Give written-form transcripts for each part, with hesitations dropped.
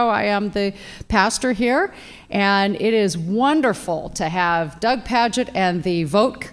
I am the pastor here, and it is wonderful to have Doug Padgett and the Vote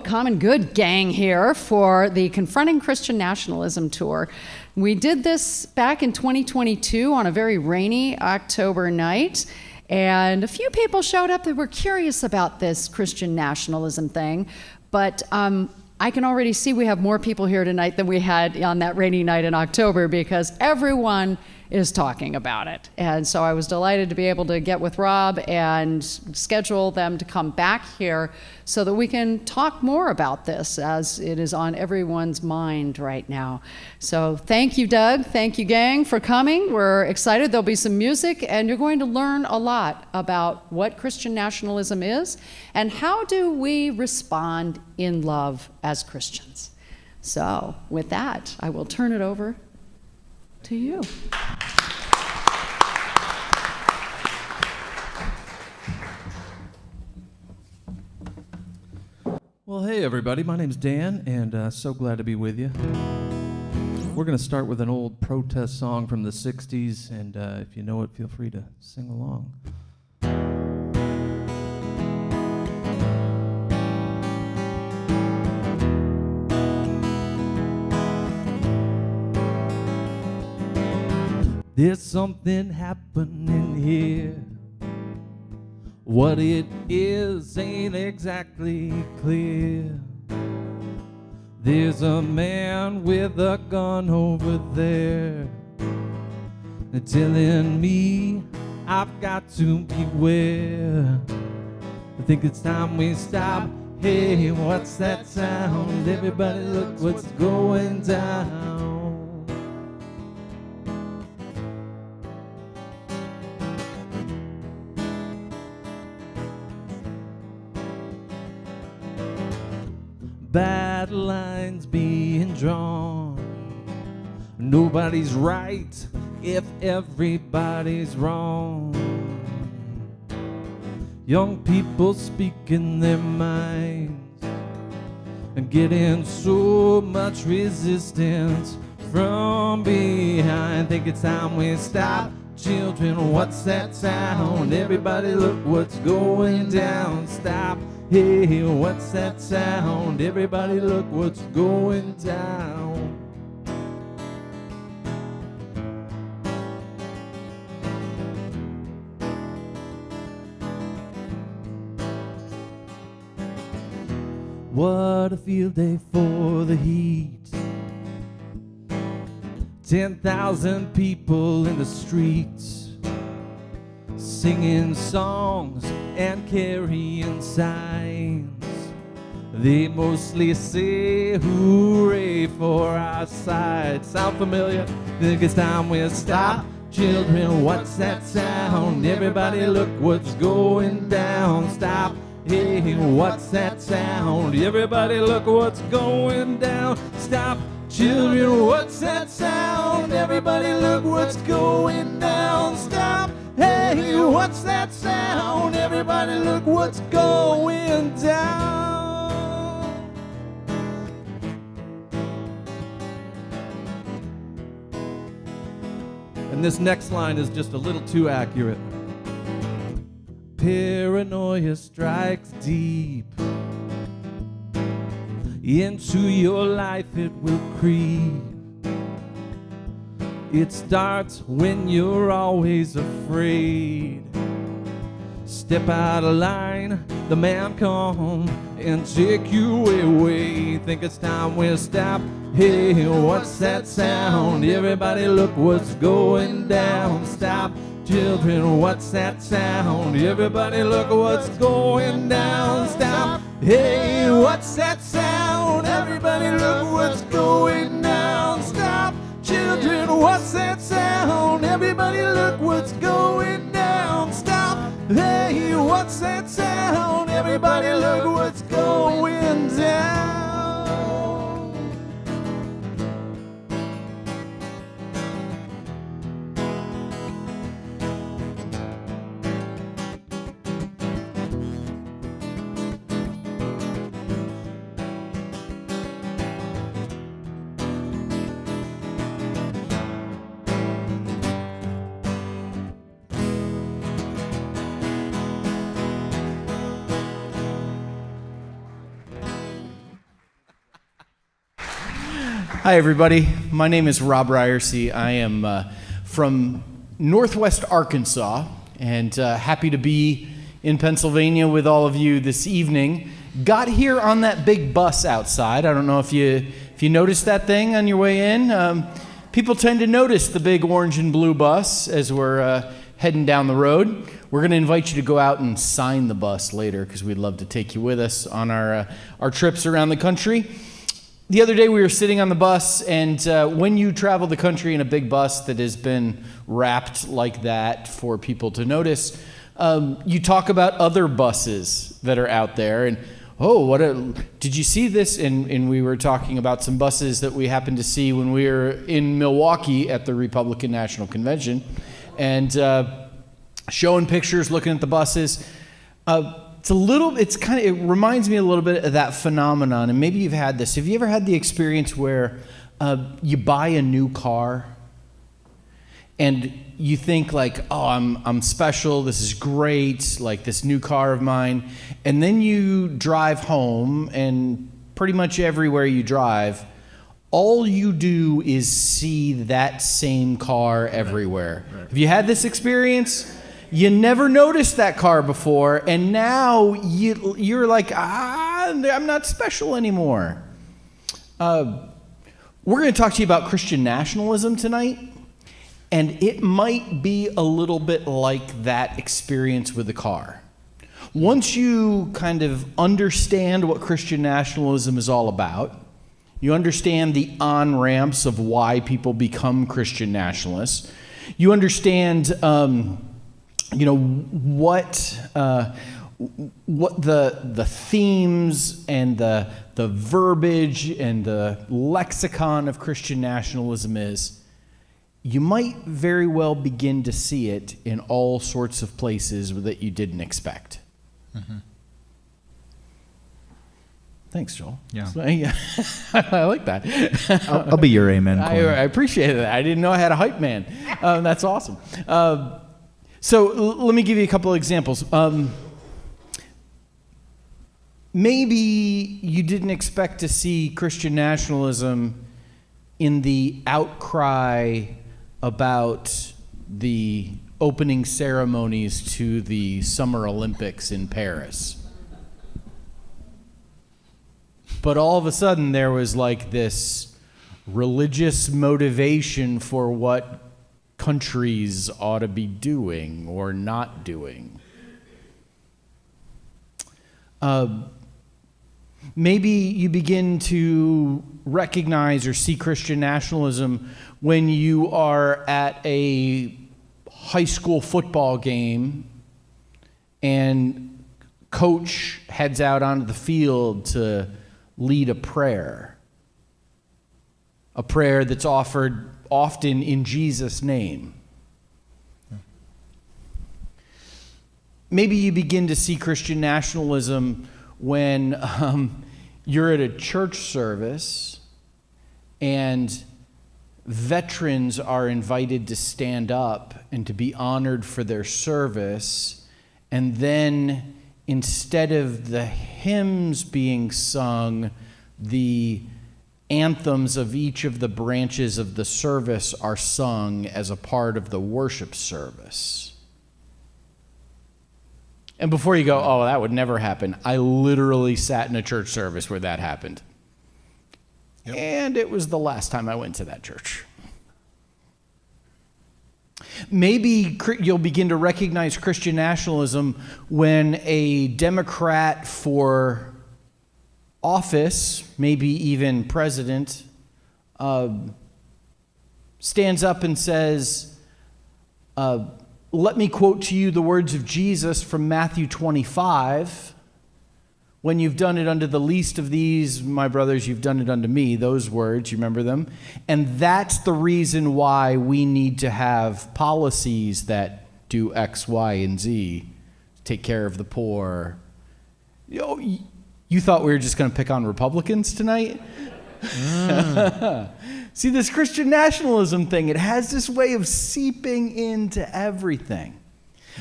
Common Good gang here for the Confronting Christian Nationalism tour. We did this back in 2022 on a very rainy October night, and a few people showed up that were curious about this Christian nationalism thing, but I can already see we have more people here tonight than we had on that rainy night in October because everyone is talking about it. And so I was delighted to be able to get with Rob and schedule them to come back here so that we can talk more about this as it is on everyone's mind right now. So thank you, Doug. Thank you, gang, for coming. We're excited. There'll be some music, and you're going to learn a lot about what Christian nationalism is and how do we respond in love as Christians. So with that, I will turn it over to you. Well, hey everybody, my name's Dan, and so glad to be with you. We're going to start with an old protest song from the 60s, and if you know it, feel free to sing along. There's something happening here. What it is ain't exactly clear. There's a man with a gun over there telling me I've got to beware. I think it's time we stop. Hey, what's that sound? Everybody look what's going down. Bad lines being drawn. Nobody's right if everybody's wrong. Young people speaking their minds and getting so much resistance from behind. Think it's time we stop. Children, what's that sound? Everybody look what's going down. Stop. Hey, what's that sound? Everybody look what's going down. What a field day for the heat. 10,000 people in the streets, singing songs and carrying signs. They mostly say hooray for our side. Sound familiar? Think it's time we stop. Children, what's that sound? Everybody look what's going down. Stop. Hey, what's that sound? Everybody look what's going down. Stop. Children, what's that sound? Everybody look what's going down. Stop. Hey, what's that sound? Everybody look what's going down. And this next line is just a little too accurate. Paranoia strikes deep. Into your life it will creep. It starts when you're always afraid. Step out of line, the man come and take you away. Think it's time we stop. Hey, what's that sound? Everybody look what's going down. Stop. Children, what's that sound? Everybody look what's going down. Stop. Hey, what's that sound? Everybody look what's going down. Stop. Children, what's that sound? Everybody look what's going down. Stop. Hey, what's that sound? Everybody look what's going down. Hi, everybody. My name is Rob Ryerson. I am from Northwest Arkansas, and happy to be in Pennsylvania with all of you this evening. Got here on that big bus outside. I don't know if you noticed that thing on your way in. People tend to notice the big orange and blue bus as we're heading down the road. We're going to invite you to go out and sign the bus later because we'd love to take you with us on our trips around the country. The other day we were sitting on the bus, and when you travel the country in a big bus that has been wrapped like that for people to notice, you talk about other buses that are out there, and did you see this? And we were talking about some buses that we happened to see when we were in Milwaukee at the Republican National Convention, and showing pictures, looking at the buses. It reminds me a little bit of that phenomenon, and maybe you've had this. Have you ever had the experience where you buy a new car and you think like, oh, I'm special, this is great, like this new car of mine, and then you drive home, and pretty much everywhere you drive, all you do is see that same car everywhere. Right. Have you had this experience? You never noticed that car before, and now you're like, I'm not special anymore. We're going to talk to you about Christian nationalism tonight, and it might be a little bit like that experience with the car. Once you kind of understand what Christian nationalism is all about, you understand the on-ramps of why people become Christian nationalists, you understand what the themes and the verbiage and the lexicon of Christian nationalism is, you might very well begin to see it in all sorts of places that you didn't expect. Mm-hmm. Thanks, Joel. Yeah. I like that. I'll be your amen. I appreciate that. I didn't know I had a hype man. That's awesome. So let me give you a couple of examples. Maybe you didn't expect to see Christian nationalism in the outcry about the opening ceremonies to the Summer Olympics in Paris. But all of a sudden there was like this religious motivation for what countries ought to be doing or not doing. Maybe you begin to recognize or see Christian nationalism when you are at a high school football game and coach heads out onto the field to lead a prayer that's offered often in Jesus' name. Maybe you begin to see Christian nationalism when you're at a church service and veterans are invited to stand up and to be honored for their service, and then instead of the hymns being sung, the anthems of each of the branches of the service are sung as a part of the worship service. And before you go, oh, that would never happen, I literally sat in a church service where that happened. Yep. And it was the last time I went to that church. Maybe you'll begin to recognize Christian nationalism when a Democrat for office, maybe even president, stands up and says, let me quote to you the words of Jesus from Matthew 25. When you've done it unto the least of these, my brothers, you've done it unto me. Those words, you remember them? And that's the reason why we need to have policies that do X, Y, and Z. Take care of the poor. You thought we were just going to pick on Republicans tonight? See, this Christian nationalism thing, it has this way of seeping into everything.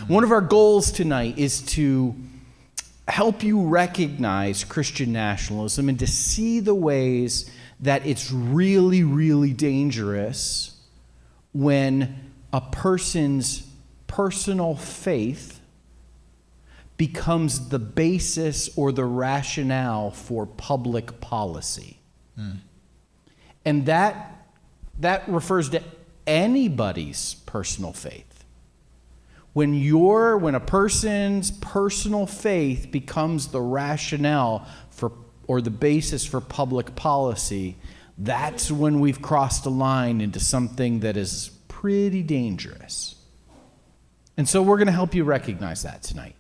One of our goals tonight is to help you recognize Christian nationalism and to see the ways that it's really, really dangerous when a person's personal faith becomes the basis or the rationale for public policy. And that refers to anybody's personal faith. When a person's personal faith becomes the rationale for or the basis for public policy, that's when we've crossed a line into something that is pretty dangerous. And so we're going to help you recognize that tonight.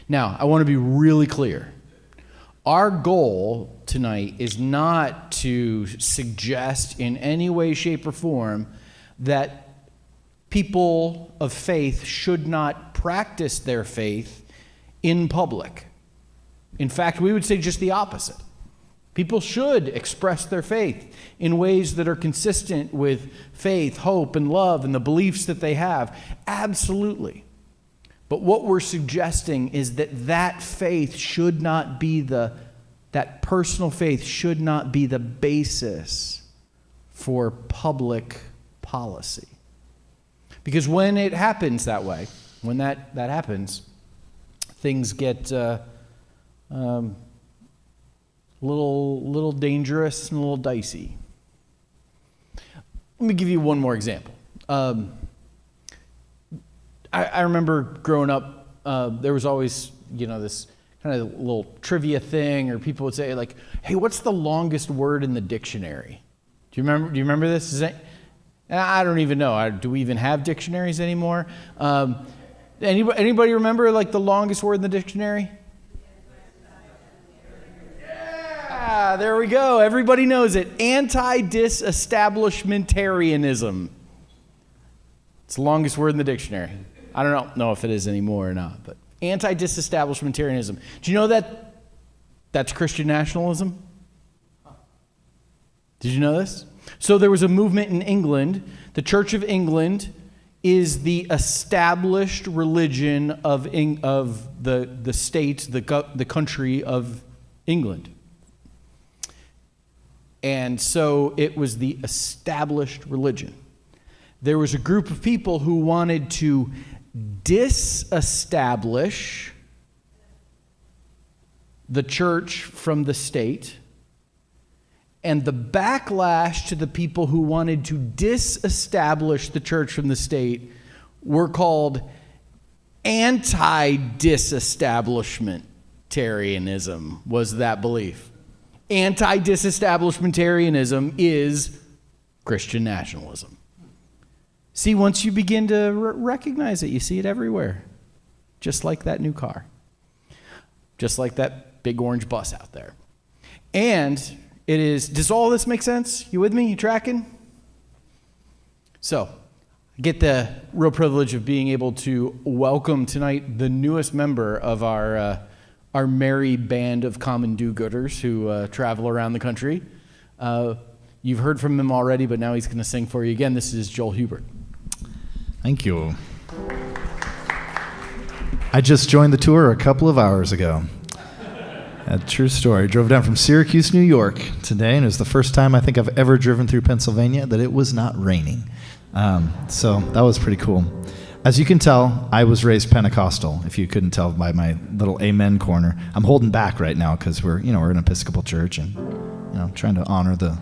Now, I want to be really clear. Our goal tonight is not to suggest in any way, shape, or form that people of faith should not practice their faith in public. In fact, we would say just the opposite. People should express their faith in ways that are consistent with faith, hope, and love, and the beliefs that they have. Absolutely. But what we're suggesting is that faith should not be that personal faith should not be the basis for public policy. Because when it happens that way, when that happens, things get little dangerous and a little dicey. Let me give you one more example. I remember growing up, there was always, this kind of little trivia thing, or people would say like, "Hey, what's the longest word in the dictionary?" Do you remember this? I don't even know. Do we even have dictionaries anymore? Anybody remember like the longest word in the dictionary? Yeah, there we go. Everybody knows it. Anti-disestablishmentarianism. It's the longest word in the dictionary. I don't know if it is anymore or not, but anti-disestablishmentarianism. Do you know that that's Christian nationalism? Did you know this? So there was a movement in England. The Church of England is the established religion of the state, the country of England. And so it was the established religion. There was a group of people who wanted to disestablish the church from the state, and the backlash to the people who wanted to disestablish the church from the state were called anti-disestablishmentarianism, was that belief. Anti-disestablishmentarianism is Christian nationalism. See, once you begin to recognize it, you see it everywhere. Just like that new car. Just like that big orange bus out there. And it is, does all this make sense? You with me? You tracking? So, I get the real privilege of being able to welcome tonight the newest member of our merry band of common do-gooders who travel around the country. You've heard from him already, but now he's going to sing for you again. This is Joel Hubert. Thank you. I just joined the tour a couple of hours ago. A true story. Drove down from Syracuse, New York today, and it was the first time I think I've ever driven through Pennsylvania that it was not raining. So that was pretty cool. As you can tell, I was raised Pentecostal, if you couldn't tell by my little amen corner. I'm holding back right now because we're an Episcopal church and trying to honor the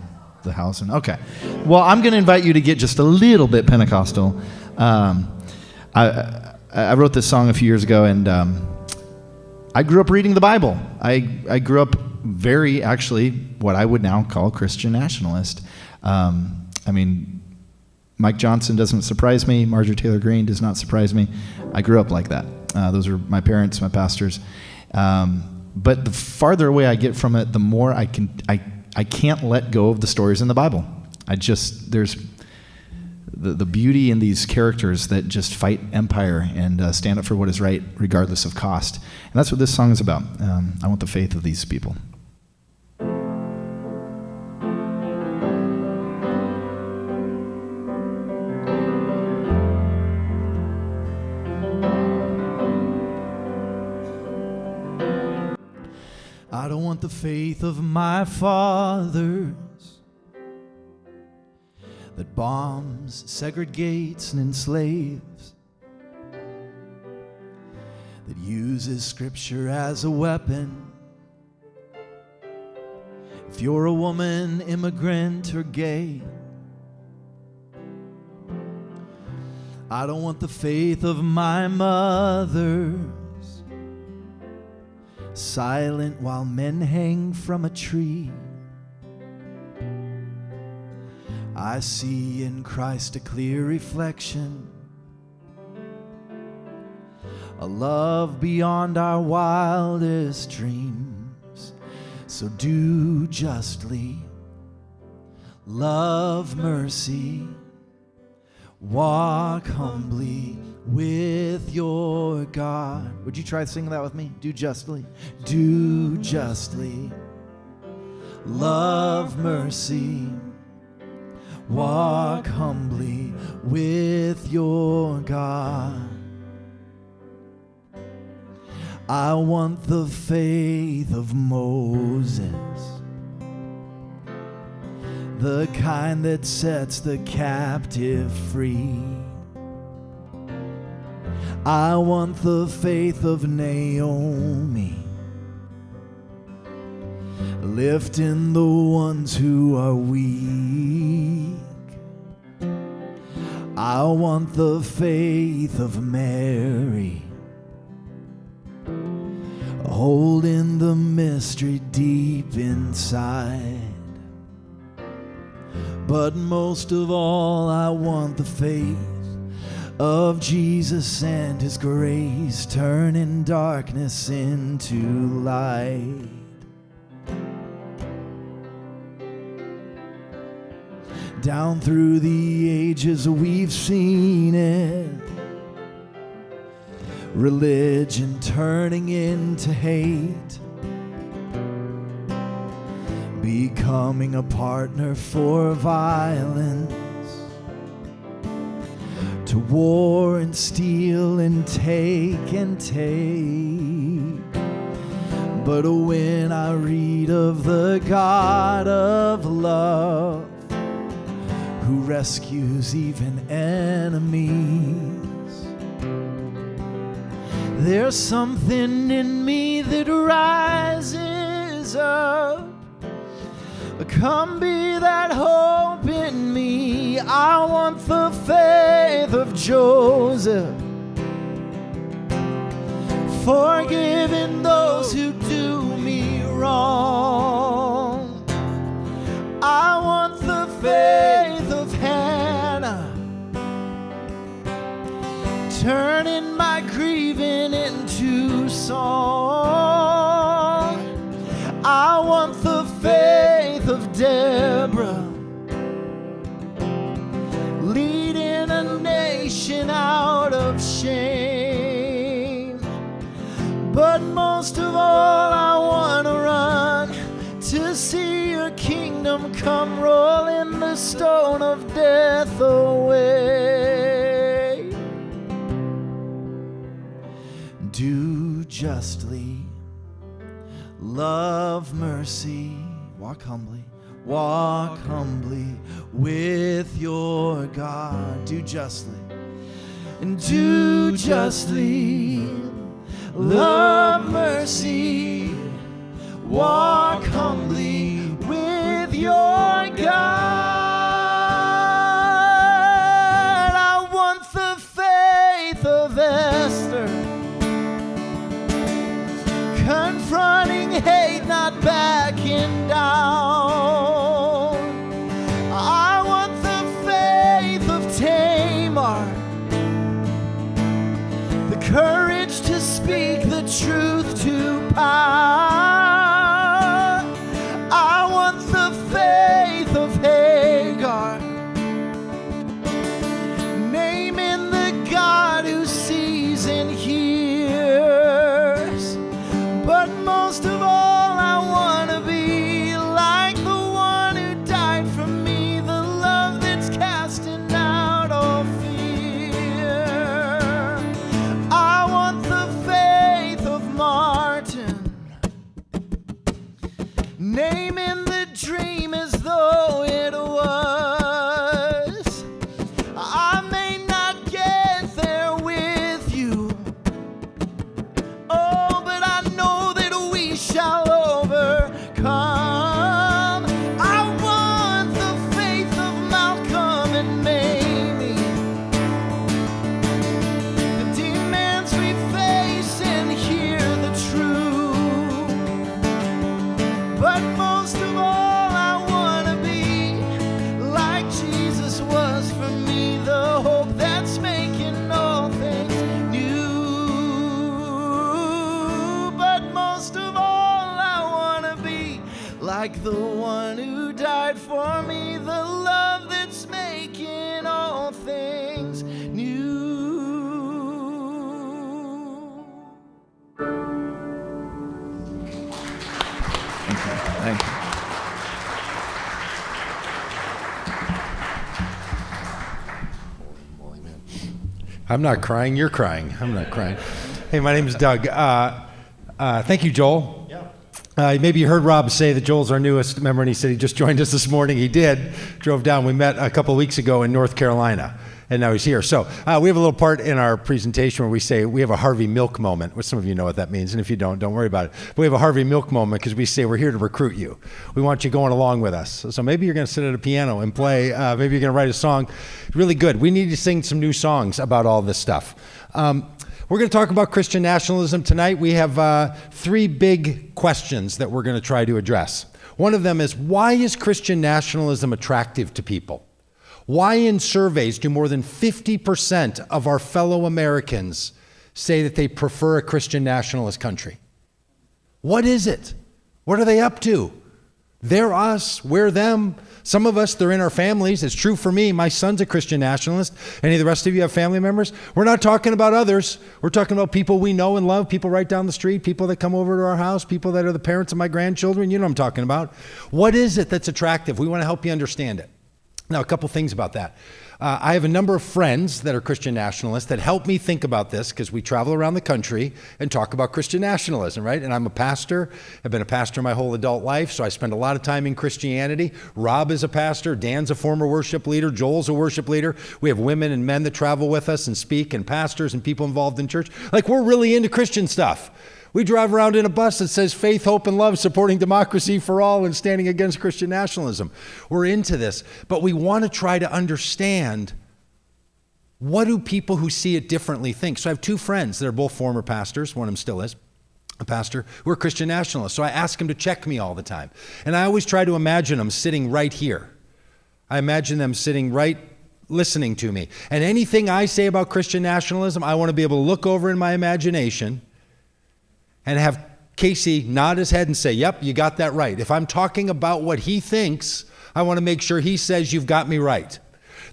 house. And okay. Well, I'm going to invite you to get just a little bit Pentecostal. I wrote this song a few years ago, and I grew up reading the Bible. I grew up very, actually, what I would now call Christian nationalist. Mike Johnson doesn't surprise me. Marjorie Taylor Greene does not surprise me. I grew up like that. Those are my parents, my pastors. But the farther away I get from it, the more I can't let go of the stories in the Bible. There's the beauty in these characters that just fight empire and stand up for what is right, regardless of cost. And that's what this song is about. I want the faith of these people. I don't want the faith of my fathers. that bombs, segregates, and enslaves, that uses Scripture as a weapon. If you're a woman, immigrant, or gay, I don't want the faith of my mothers, silent while men hang from a tree. I see in Christ a clear reflection, a love beyond our wildest dreams. So do justly, love mercy, walk humbly with your God. Would you try singing that with me? Do justly, love mercy, walk humbly with your God. I want the faith of Moses, the kind that sets the captive free. I want the faith of Naomi, lifting the ones who are weak. I want the faith of Mary, holding the mystery deep inside. But most of all, I want the faith of Jesus and His grace, turning darkness into light. Down through the ages we've seen it, religion turning into hate, becoming a partner for violence, to war and steal and take. But when I read of the God of love, who rescues even enemies, there's something in me that rises up. Come be that hope in me. I want the faith of Joseph, forgiving those who do me wrong. I want the faith of Hannah, turning my grieving into song. I want the faith of Deborah, leading a nation out of shame. But most of all, I want to run to see your kingdom come, rolling the stone of death away. Do justly, love mercy, walk humbly with your God. Do justly, and do justly, love mercy, walk humbly with your God. I want the faith of Esther, confronting hate, not backing down. I want the faith of Tamar, the courage to speak the truth to power. I want the faith of Hagar, naming the God who sees and hears. But most of all, I want to be like the one who died for me, the love that's casting out all fear. I want the faith of Martin, like the one who died for me, the love that's making all things new. Thank you. I'm not crying, you're crying. I'm not crying. Hey, my name is Doug. Thank you, Joel. Maybe you heard Rob say that Joel's our newest member, and he said he just joined us this morning. He did. Drove down. We met a couple of weeks ago in North Carolina, and now he's here. So we have a little part in our presentation where we say we have a Harvey Milk moment, which some of you know what that means, and if you don't worry about it. But we have a Harvey Milk moment because we say we're here to recruit you. We want you going along with us. So maybe you're going to sit at a piano and play. Maybe you're going to write a song. Really good. We need to sing some new songs about all this stuff. We're going to talk about Christian nationalism tonight. We have 3 big questions that we're going to try to address. One of them is, why is Christian nationalism attractive to people? Why in surveys do more than 50% of our fellow Americans say that they prefer a Christian nationalist country? What is it? What are they up to? They're us, we're them. Some of us, they're in our families. It's true for me. My son's a Christian nationalist. Any of the rest of you have family members? We're not talking about others. We're talking about people we know and love, people right down the street, people that come over to our house, people that are the parents of my grandchildren. You know what I'm talking about. What is it that's attractive? We want to help you understand it. Now, a couple things about that. I have a number of friends that are Christian nationalists that help me think about this because we travel around the country and talk about Christian nationalism, right? And I'm a pastor. I've been a pastor my whole adult life, so I spend a lot of time in Christianity. Rob is a pastor. Dan's a former worship leader. Joel's a worship leader. We have women and men that travel with us and speak, and pastors and people involved in church. Like, we're really into Christian stuff. We drive around in a bus that says faith, hope, and love, supporting democracy for all and standing against Christian nationalism. We're into this, but we want to try to understand, what do people who see it differently think? So I have 2 friends that are both former pastors. One of them still is a pastor, who are Christian nationalists. So I ask them to check me all the time. And I always try to imagine them sitting right here. I imagine them sitting right listening to me. And anything I say about Christian nationalism, I want to be able to look over in my imagination and have Casey nod his head and say, yep, you got that right. If I'm talking about what he thinks, I want to make sure he says you've got me right.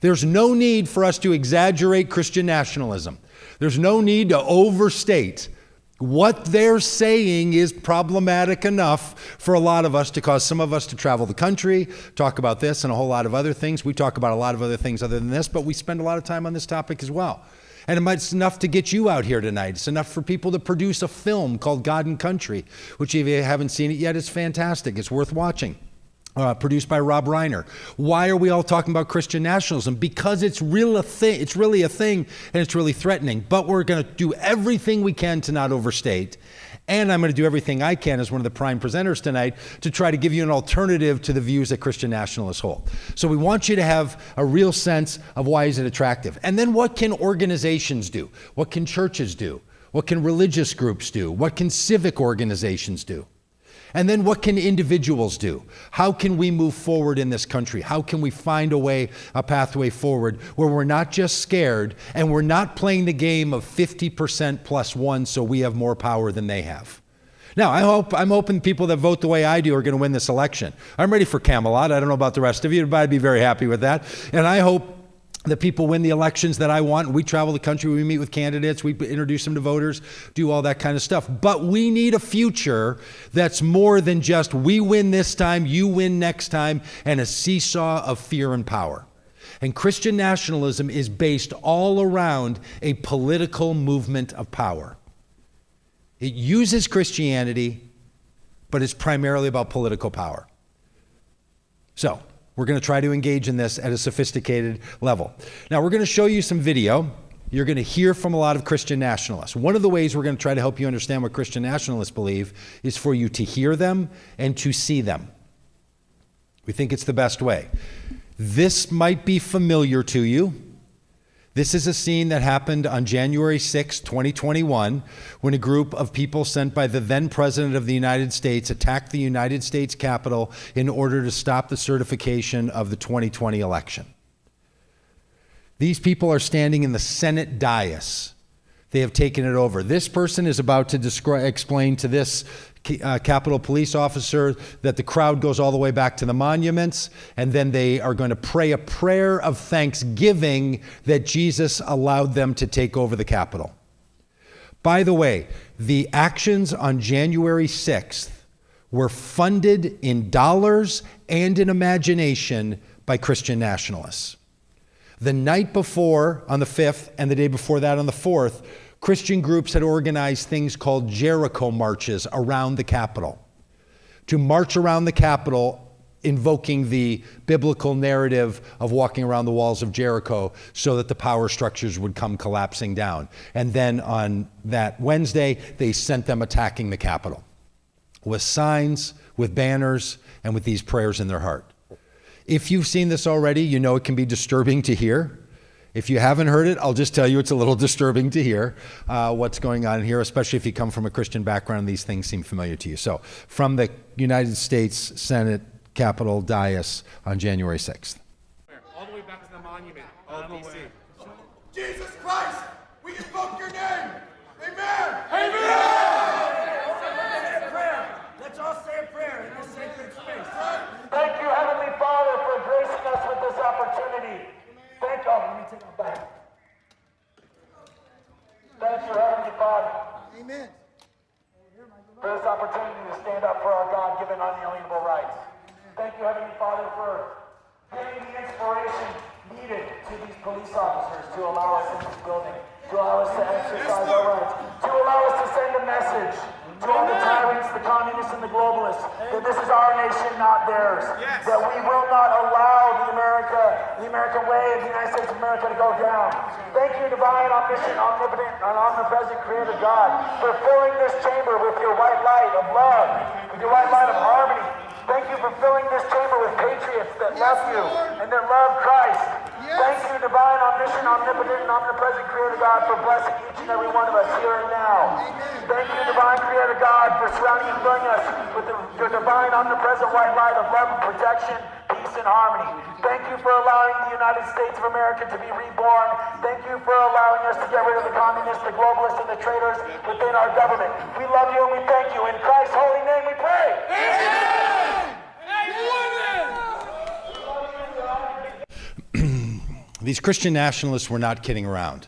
There's no need for us to exaggerate Christian nationalism. There's no need to overstate. What they're saying is problematic enough for a lot of us to cause some of us to travel the country, talk about this and a whole lot of other things. We talk about a lot of other things other than this, but we spend a lot of time on this topic as well. And it's enough to get you out here tonight. It's enough for people to produce a film called God and Country, which if you haven't seen it yet, is fantastic. It's worth watching. Produced by Rob Reiner. Why are we all talking about Christian nationalism? Because it's really a thing, and it's really threatening. But we're going to do everything we can to not overstate. And I'm going to do everything I can as one of the prime presenters tonight to try to give you an alternative to the views that Christian nationalists hold. So we want you to have a real sense of why is it attractive. And then what can organizations do? What can churches do? What can religious groups do? What can civic organizations do? And then what can individuals do? How can we move forward in this country? How can we find a pathway forward where we're not just scared and we're not playing the game of 50% plus 1 so we have more power than they have? Now, I'm hoping people that vote the way I do are going to win this election. I'm ready for Camelot. I don't know about the rest of you, but I'd be very happy with that. And I hope that people win the elections that I want. We travel the country, we meet with candidates, we introduce them to voters, do all that kind of stuff. But we need a future that's more than just we win this time, you win next time, and a seesaw of fear and power. And Christian nationalism is based all around a political movement of power. It uses Christianity, but it's primarily about political power. So, we're going to try to engage in this at a sophisticated level. Now, we're going to show you some video. You're going to hear from a lot of Christian nationalists. One of the ways we're going to try to help you understand what Christian nationalists believe is for you to hear them and to see them. We think it's the best way. This might be familiar to you. This is a scene that happened on January 6, 2021, when a group of people sent by the then President of the United States attacked the United States Capitol in order to stop the certification of the 2020 election. These people are standing in the Senate dais. They have taken it over. This person is about to explain to this Capitol Police officer that the crowd goes all the way back to the monuments, and then they are going to pray a prayer of thanksgiving that Jesus allowed them to take over the Capitol. By the way, the actions on January 6th were funded in dollars and in imagination by Christian nationalists. The night before, on the 5th, and the day before that on the 4th, Christian groups had organized things called Jericho marches around the Capitol, to march around the Capitol invoking the biblical narrative of walking around the walls of Jericho so that the power structures would come collapsing down. And then on that Wednesday, they sent them attacking the Capitol with signs, with banners, and with these prayers in their heart. If you've seen this already, you know it can be disturbing to hear. If you haven't heard it, I'll just tell you it's a little disturbing to hear what's going on here, especially if you come from a Christian background, these things seem familiar to you. So, from the United States Senate Capitol dais on January 6th. All the way back to the monument of D.C. Jesus Christ, we invoke your name. Amen. Let's all say a prayer in this sacred space. Thank you, Heavenly Father, for gracing us with this opportunity. Thank you. Let me take it back. Thank you, Heavenly Father. Amen. For this opportunity to stand up for our God-given unalienable rights. Thank you, Heavenly Father, for giving the inspiration needed to these police officers to allow us in this building, to allow us to exercise our rights, to allow us to send a message to all the tyrants, the communists, and the globalists, that this is our nation, not theirs. Yes. That we will not allow the American way of the United States of America to go down. Thank you, divine, omniscient, omnipotent, and omnipresent Creator God, for filling this chamber with your white light of love, with your white light of harmony. Thank you for filling this chamber with patriots that love you and that love Christ. Thank you, divine, omniscient, omnipotent, and omnipresent Creator God, for blessing each and every one of us here and now. Thank you, divine Creator God, for surrounding and filling us with your divine, omnipresent white light of love and protection, peace and harmony. Thank you for allowing the United States of America to be reborn. Thank you for allowing us to get rid of the communists, the globalists, and the traitors within our government. We love you and we thank you. In Christ's holy name we pray. These Christian nationalists were not kidding around.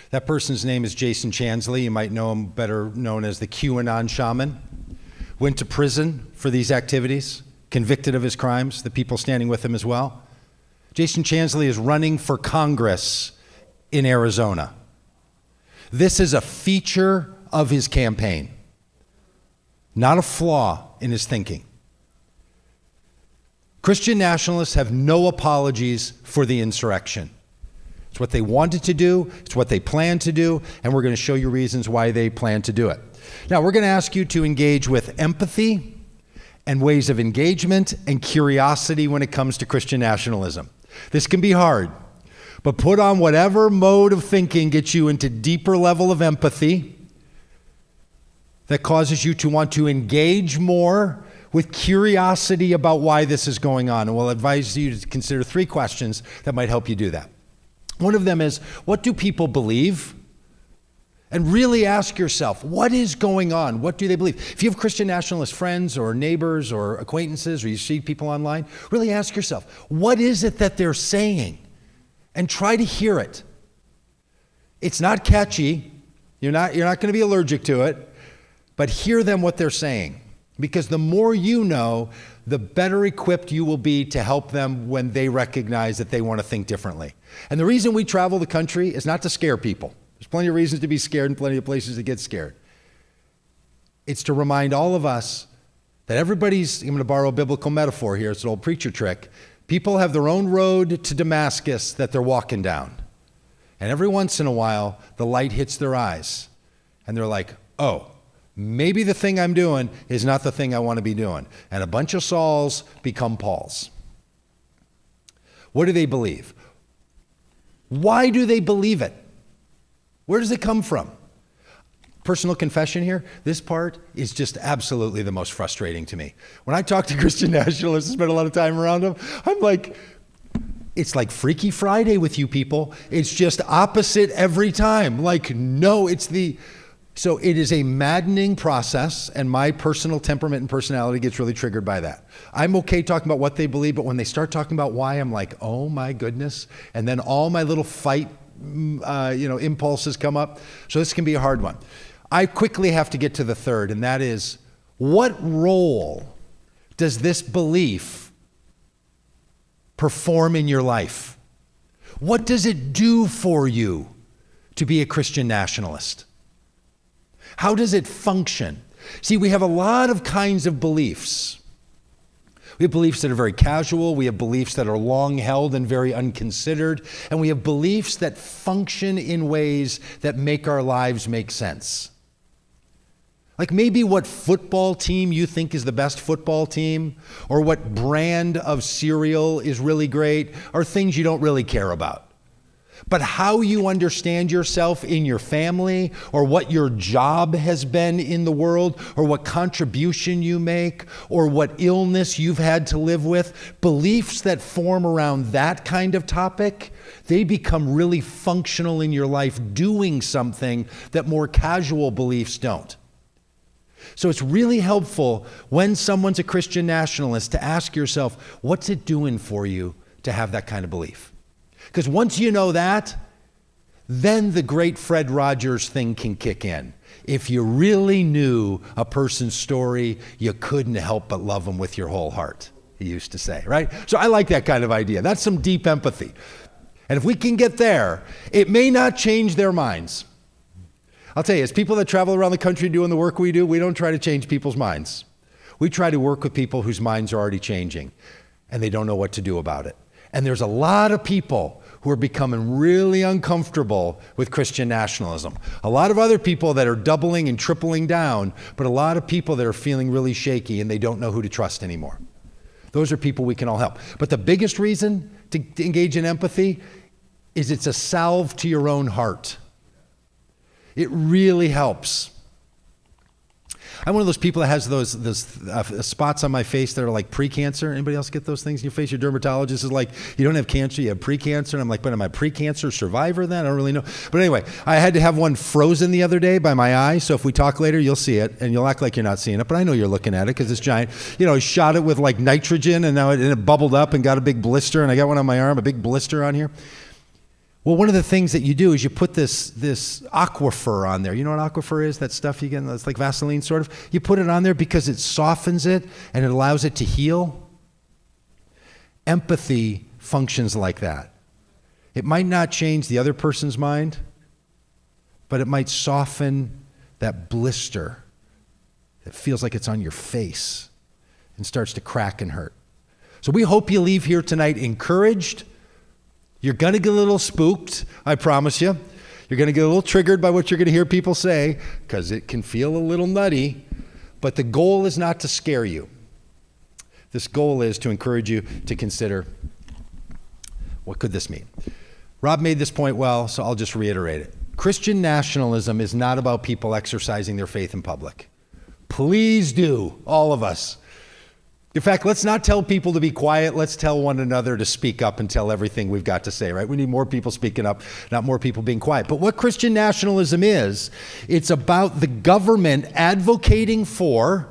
That person's name is Jason Chansley. You might know him better known as the QAnon shaman. Went to prison for these activities, convicted of his crimes, the people standing with him as well. Jason Chansley is running for Congress in Arizona. This is a feature of his campaign, not a flaw in his thinking. Christian nationalists have no apologies for the insurrection. It's what they wanted to do, it's what they plan to do, and we're going to show you reasons why they plan to do it. Now, we're going to ask you to engage with empathy and ways of engagement and curiosity when it comes to Christian nationalism. This can be hard, but put on whatever mode of thinking gets you into deeper level of empathy that causes you to want to engage more with curiosity about why this is going on. And we'll advise you to consider 3 questions that might help you do that. One of them is, what do people believe? And really ask yourself, what is going on? What do they believe? If you have Christian nationalist friends or neighbors or acquaintances, or you see people online, really ask yourself, what is it that they're saying? And try to hear it. It's not catchy. You're not going to be allergic to it, but hear them what they're saying. Because the more you know, the better equipped you will be to help them when they recognize that they want to think differently. And the reason we travel the country is not to scare people. There's plenty of reasons to be scared and plenty of places to get scared. It's to remind all of us that everybody's, I'm going to borrow a biblical metaphor here, it's an old preacher trick. People have their own road to Damascus that they're walking down. And every once in a while, the light hits their eyes. And they're like, oh, maybe the thing I'm doing is not the thing I want to be doing. And a bunch of Sauls become Pauls. What do they believe? Why do they believe it? Where does it come from? Personal confession here, this part is just absolutely the most frustrating to me. When I talk to Christian nationalists, spend a lot of time around them, I'm like, It's like Freaky Friday with you people. It's just opposite every time. Like, no, so it is a maddening process, and my personal temperament and personality gets really triggered by that. I'm okay talking about what they believe, but when they start talking about why, I'm like, oh my goodness. And then all my little fight, impulses come up. So this can be a hard one. I quickly have to get to the third, and that is, what role does this belief perform in your life? What does it do for you to be a Christian nationalist? How does it function? See, we have a lot of kinds of beliefs. We have beliefs that are very casual. We have beliefs that are long held and very unconsidered. And we have beliefs that function in ways that make our lives make sense. Like maybe what football team you think is the best football team, or what brand of cereal is really great, are things you don't really care about. But how you understand yourself in your family, or what your job has been in the world, or what contribution you make, or what illness you've had to live with, beliefs that form around that kind of topic, they become really functional in your life, doing something that more casual beliefs don't. So it's really helpful when someone's a Christian nationalist to ask yourself, what's it doing for you to have that kind of belief? Because once you know that, then the great Fred Rogers thing can kick in. If you really knew a person's story, you couldn't help but love them with your whole heart, he used to say, right? So I like that kind of idea. That's some deep empathy. And if we can get there, it may not change their minds. I'll tell you, as people that travel around the country doing the work we do, we don't try to change people's minds. We try to work with people whose minds are already changing, and they don't know what to do about it. And there's a lot of people who are becoming really uncomfortable with Christian nationalism. A lot of other people that are doubling and tripling down, but a lot of people that are feeling really shaky and they don't know who to trust anymore. Those are people we can all help. But the biggest reason to engage in empathy is it's a salve to your own heart. It really helps. I'm one of those people that has those spots on my face that are like pre-cancer. Anybody else get those things in your face? Your dermatologist is like, you don't have cancer, you have pre-cancer. And I'm like, but am I a pre-cancer survivor then? I don't really know. But anyway, I had to have one frozen the other day by my eye. So if we talk later, you'll see it. And you'll act like you're not seeing it. But I know you're looking at it because it's giant. I shot it with like nitrogen and now it bubbled up and got a big blister. And I got one on my arm, a big blister on here. Well, one of the things that you do is you put this aquifer on there. You know what aquifer is? That stuff you get, it's like Vaseline sort of. You put it on there because it softens it and it allows it to heal. Empathy functions like that. It might not change the other person's mind, but it might soften that blister that feels like it's on your face and starts to crack and hurt. So we hope you leave here tonight encouraged. You're going to get a little spooked, I promise you. You're going to get a little triggered by what you're going to hear people say, because it can feel a little nutty. But the goal is not to scare you. This goal is to encourage you to consider, what could this mean? Rob made this point well, so I'll just reiterate it. Christian nationalism is not about people exercising their faith in public. Please do, all of us. In fact, let's not tell people to be quiet. Let's tell one another to speak up and tell everything we've got to say, right? We need more people speaking up, not more people being quiet. But what Christian nationalism is, it's about the government advocating for,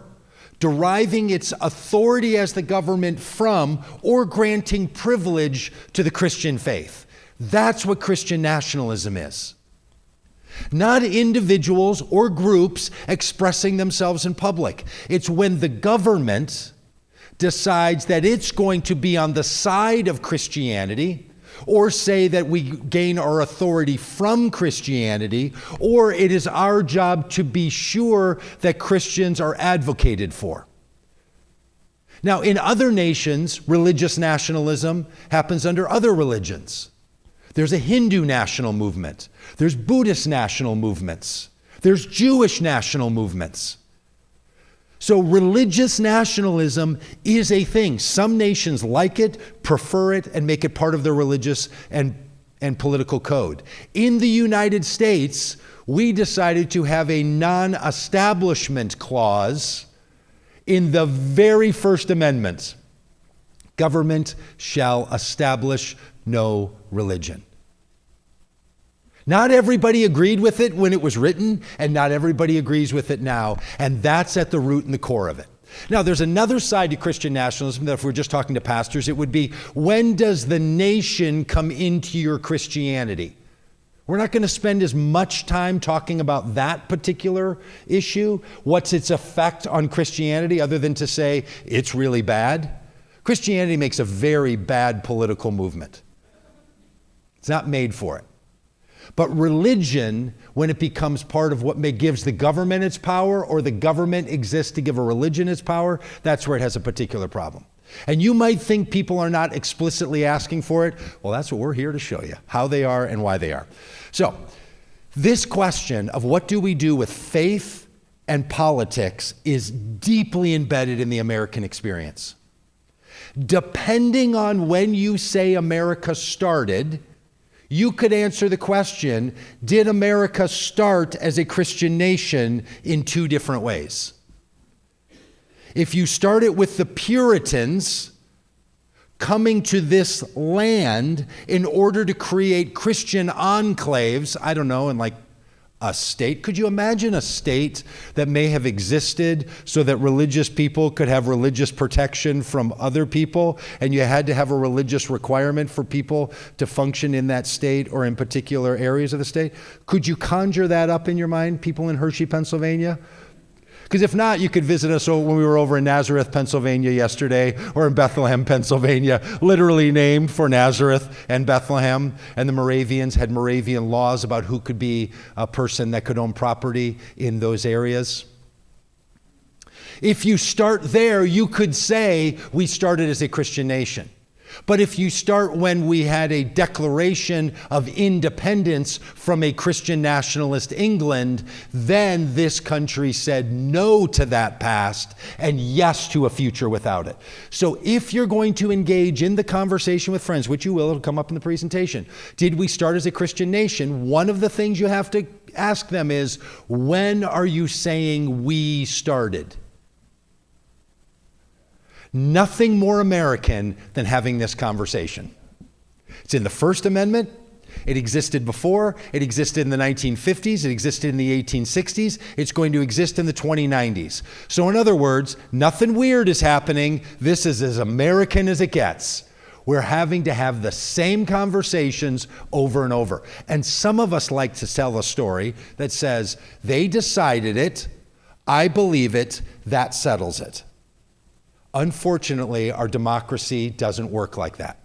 deriving its authority as the government from, or granting privilege to the Christian faith. That's what Christian nationalism is. Not individuals or groups expressing themselves in public. It's when the government decides that it's going to be on the side of Christianity, or say that we gain our authority from Christianity, or it is our job to be sure that Christians are advocated for. Now, in other nations, religious nationalism happens under other religions. There's a Hindu national movement. There's Buddhist national movements. There's Jewish national movements. So religious nationalism is a thing. Some nations like it, prefer it, and make it part of their religious and political code. In the United States, we decided to have a non-establishment clause in the very First Amendment. government shall establish no religion. Not everybody agreed with it when it was written, and not everybody agrees with it now, and that's at the root and the core of it. Now, there's another side to Christian nationalism that if we're just talking to pastors, it would be, when does the nation come into your Christianity? We're not going to spend as much time talking about that particular issue. What's its effect on Christianity, other than to say it's really bad? Christianity makes a very bad political movement. It's not made for it. But religion, when it becomes part of what gives the government its power, or the government exists to give a religion its power, that's where it has a particular problem. And you might think people are not explicitly asking for it. Well, that's what we're here to show you, how they are and why they are. So, this question of what do we do with faith and politics is deeply embedded in the American experience. Depending on when you say America started, you could answer the question, did America start as a Christian nation, in two different ways? If you start it with the Puritans coming to this land in order to create Christian enclaves, I don't know, in like a state. Could you imagine a state that may have existed so that religious people could have religious protection from other people, and you had to have a religious requirement for people to function in that state or in particular areas of the state? Could you conjure that up in your mind, people in Hershey, Pennsylvania? Because if not, you could visit us when we were over in Nazareth, Pennsylvania yesterday, or in Bethlehem, Pennsylvania, literally named for Nazareth and Bethlehem. And the Moravians had Moravian laws about who could be a person that could own property in those areas. If you start there, you could say we started as a Christian nation. But if you start when we had a declaration of independence from a Christian nationalist England, then this country said no to that past and yes to a future without it. So if you're going to engage in the conversation with friends, which you will, it'll come up in the presentation, did we start as a Christian nation? One of the things you have to ask them is, when are you saying we started? Nothing more American than having this conversation. It's in the First Amendment. It existed before. It existed in the 1950s. It existed in the 1860s. It's going to exist in the 2090s. So in other words, nothing weird is happening. This is as American as it gets. We're having to have the same conversations over and over. And some of us like to tell a story that says, they decided it, I believe it, that settles it. Unfortunately, our democracy doesn't work like that.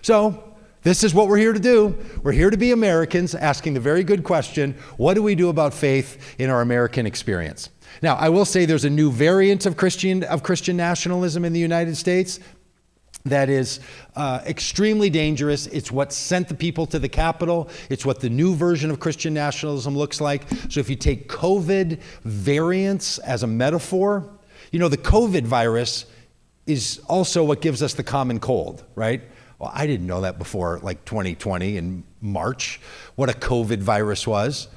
So, this is what we're here to do. We're here to be Americans, asking the very good question, what do we do about faith in our American experience? Now, I will say there's a new variant of Christian nationalism in the United States that is extremely dangerous. It's what sent the people to the Capitol. It's what the new version of Christian nationalism looks like. So if you take COVID variants as a metaphor, you know, the COVID virus is also what gives us the common cold, right? Well, I didn't know that before like 2020 in March, what a COVID virus was.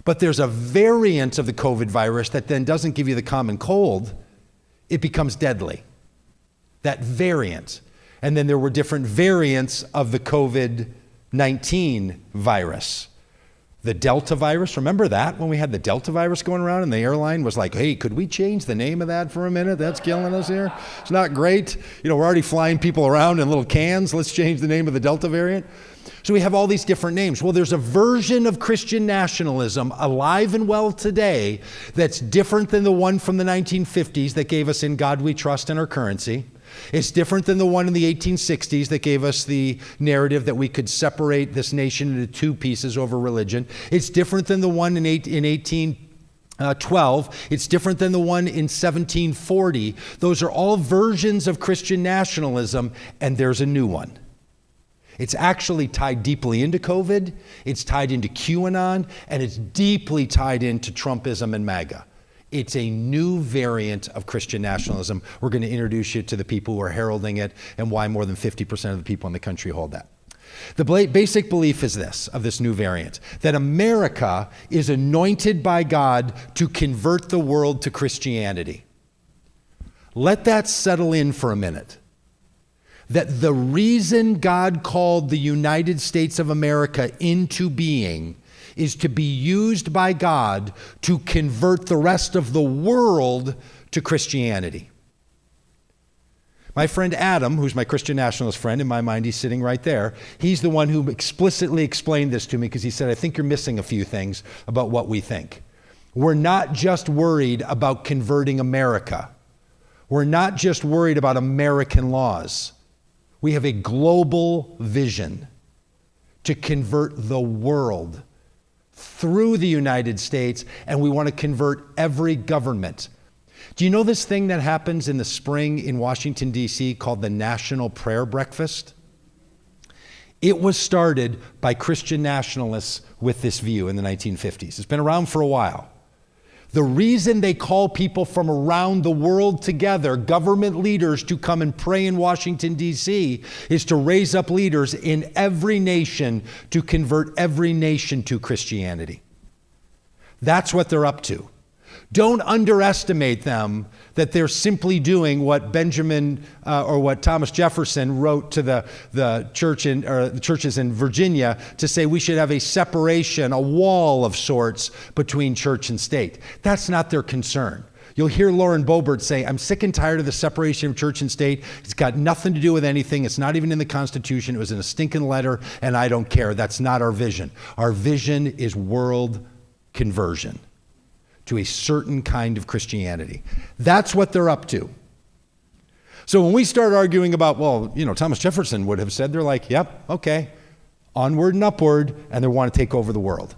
But there's a variant of the COVID virus that then doesn't give you the common cold. It becomes deadly. That variant. And then there were different variants of the COVID-19 virus. The Delta virus, remember that when we had the Delta virus going around and the airline was like, hey, could we change the name of that for a minute? That's killing us here. It's not great. You know, we're already flying people around in little cans. Let's change the name of the Delta variant. So we have all these different names. Well, there's a version of Christian nationalism alive and well today that's different than the one from the 1950s that gave us In God We Trust and our currency. It's different than the one in the 1860s that gave us the narrative that we could separate this nation into two pieces over religion. It's different than the one in 1812. It's different than the one in 1740. Those are all versions of Christian nationalism, and there's a new one. It's actually tied deeply into COVID, it's tied into QAnon, and it's deeply tied into Trumpism and MAGA. It's a new variant of Christian nationalism. We're going to introduce you to the people who are heralding it and why more than 50% of the people in the country hold that. The basic belief is this, of this new variant, that America is anointed by God to convert the world to Christianity. Let that settle in for a minute. that the reason God called the United States of America into being is to be used by God to convert the rest of the world to Christianity. My friend Adam, who's my Christian nationalist friend, in my mind he's sitting right there, he's the one who explicitly explained this to me because he said, I think you're missing a few things about what we think. We're not just worried about converting America. We're not just worried about American laws. We have a global vision to convert the world through the United States, and we want to convert every government. Do you know this thing that happens in the spring in Washington, D.C. called the National Prayer Breakfast? It was started by Christian nationalists with this view in the 1950s. It's been around for a while. The reason they call people from around the world together, government leaders, to come and pray in Washington, D.C., is to raise up leaders in every nation to convert every nation to Christianity. That's what they're up to. Don't underestimate them, that they're simply doing what Benjamin or what Thomas Jefferson wrote to the churches in Virginia to say we should have a separation, a wall of sorts between church and state. That's not their concern. You'll hear Lauren Boebert say, I'm sick and tired of the separation of church and state. It's got nothing to do with anything. It's not even in the Constitution. It was in a stinking letter, and I don't care. That's not our vision. Our vision is world conversion to a certain kind of Christianity. That's what they're up to. So when we start arguing about, well, Thomas Jefferson would have said, they're like, yep, okay, onward and upward, and they want to take over the world.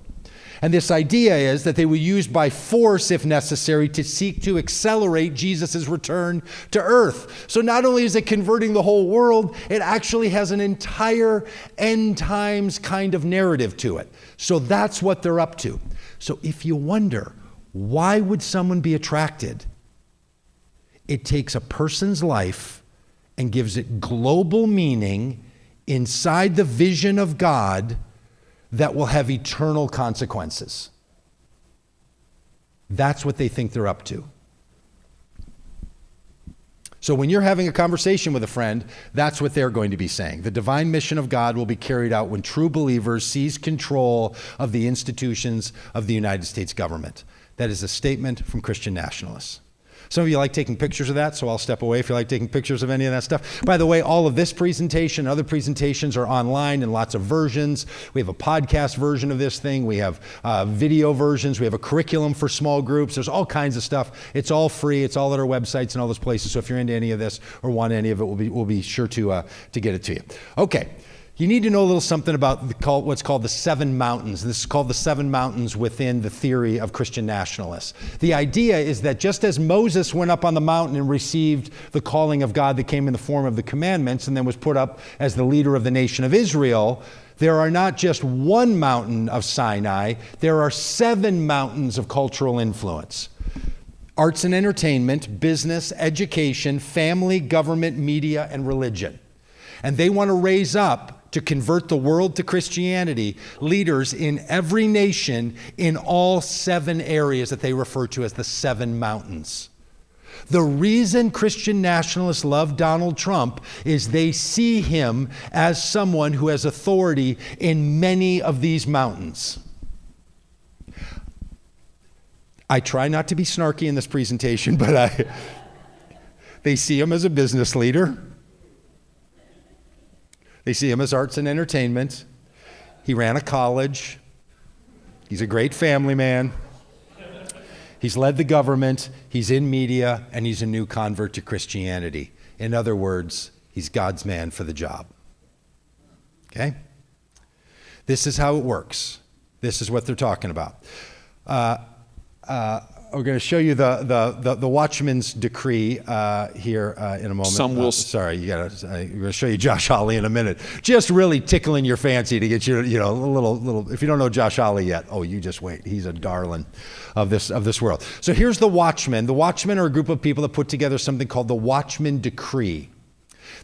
And this idea is that they will use by force, if necessary, to seek to accelerate Jesus' return to earth. So not only is it converting the whole world, it actually has an entire end times kind of narrative to it. So that's what they're up to. So if you wonder, why would someone be attracted? It takes a person's life and gives it global meaning inside the vision of God that will have eternal consequences. That's what they think they're up to. So when you're having a conversation with a friend, that's what they're going to be saying. The divine mission of God will be carried out when true believers seize control of the institutions of the United States government. That is a statement from Christian nationalists. Some of you like taking pictures of that, so I'll step away if you like taking pictures of any of that stuff. By the way, all of this presentation, other presentations are online in lots of versions. We have a podcast version of this thing. We have video versions. We have a curriculum for small groups. There's all kinds of stuff. It's all free. It's all at our websites and all those places. So if you're into any of this or want any of it, we'll be sure to get it to you. Okay. You need to know a little something about what's called the seven mountains. This is called the seven mountains within the theory of Christian nationalists. The idea is that just as Moses went up on the mountain and received the calling of God that came in the form of the commandments and then was put up as the leader of the nation of Israel, there are not just one mountain of Sinai, there are seven mountains of cultural influence. Arts and entertainment, business, education, family, government, media, and religion. And they want to raise up, to convert the world to Christianity, leaders in every nation in all seven areas that they refer to as the seven mountains. The reason Christian nationalists love Donald Trump is they see him as someone who has authority in many of these mountains. I try not to be snarky in this presentation, but they see him as a business leader. They see him as arts and entertainment. He ran a college. He's a great family man. He's led the government. He's in media, and he's a new convert to Christianity. In other words, he's God's man for the job. Okay? This is how it works. This is what they're talking about. We're going to show you the Watchman's decree here in a moment. Some will. Sorry, we're going to show you Josh Hawley in a minute. Just really tickling your fancy to get you, a little. If you don't know Josh Hawley yet, you just wait. He's a darling of this world. So here's the Watchmen. The Watchmen are a group of people that put together something called the Watchman Decree.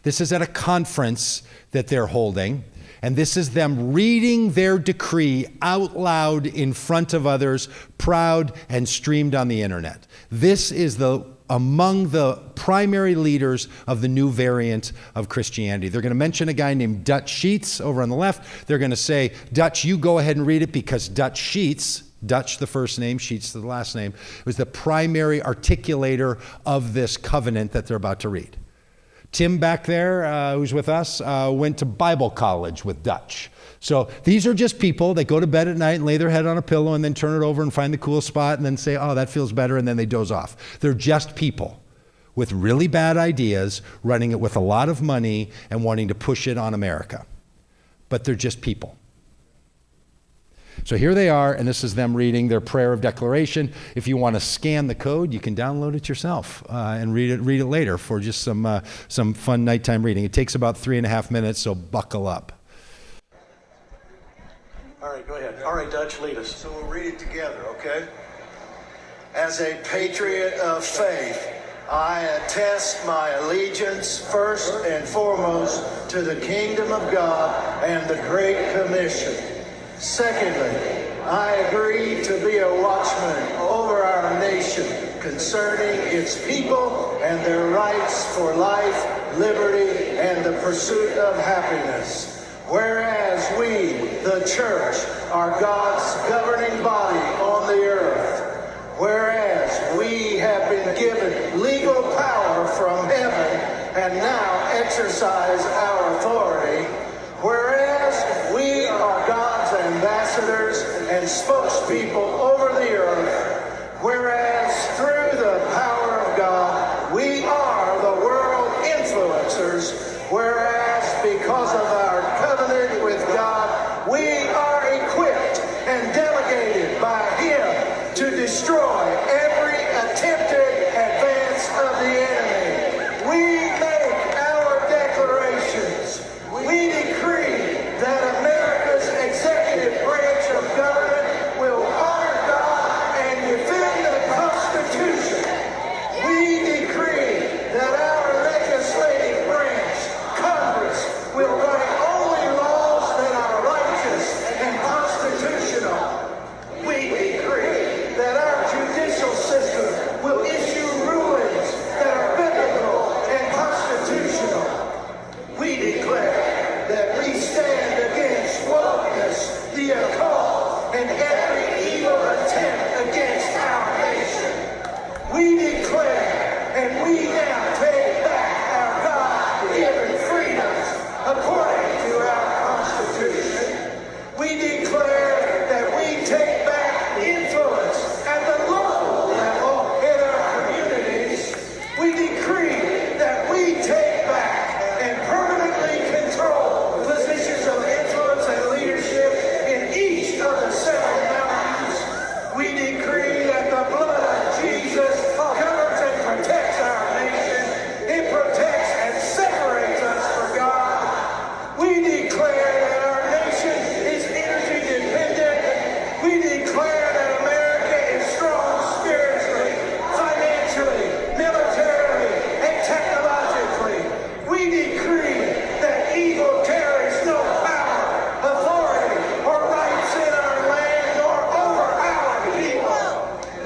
This is at a conference that they're holding. And this is them reading their decree out loud in front of others, proud and streamed on the internet. This is the among the primary leaders of the new variant of Christianity. They're going to mention a guy named Dutch Sheets over on the left. They're going to say, Dutch, you go ahead and read it, because Dutch Sheets, Dutch the first name, Sheets the last name, was the primary articulator of this covenant that they're about to read. Tim back there, who's with us, went to Bible college with Dutch. So these are just people that go to bed at night and lay their head on a pillow and then turn it over and find the cool spot and then say, oh, that feels better, and then they doze off. They're just people with really bad ideas, running it with a lot of money and wanting to push it on America. But they're just people. So here they are, and this is them reading their prayer of declaration. If you want to scan the code, you can download it yourself and read it later for just some fun nighttime reading. It takes about 3.5 minutes, so buckle up. All right, go ahead. All right, Dutch, lead us. So we'll read it together, okay? As a patriot of faith, I attest my allegiance first and foremost to the kingdom of God and the Great Commission. Secondly, I agree to be a watchman over our nation concerning its people and their rights for life, liberty, and the pursuit of happiness. Whereas we, the church, are God's governing body on the earth. Whereas we have been given legal power from heaven and now exercise our authority. Whereas we are God's ambassadors and spokespeople over the earth. Whereas through the power of God, we are the world influencers. Whereas because of our covenant with God, we are equipped and delegated by Him to destroy every attempted advance of the enemy. We make our declarations. We decree that America's executive branch of government will honor God and defend the Constitution. We decree that our legislative branch, Congress, will write only laws that are righteous and constitutional. We decree that our judicial system will issue rulings that are biblical and constitutional. We declare that we stand against wokeness, the occult, and every evil attempt against our nation. We declare and we now take back our God-given freedoms according to our Constitution. We declare that we take back influence at the local level in our communities. We decree that we take back and permanently control positions of influence and leadership in each of the 7 mountains. We decree that the blood of Jesus covers and protects our nation. It protects and separates us from God. We declare that our nation is energy dependent. We declare that America is strong spiritually, financially, militarily, and technologically. We decree that evil carries no power, authority, or rights in our land nor over our people.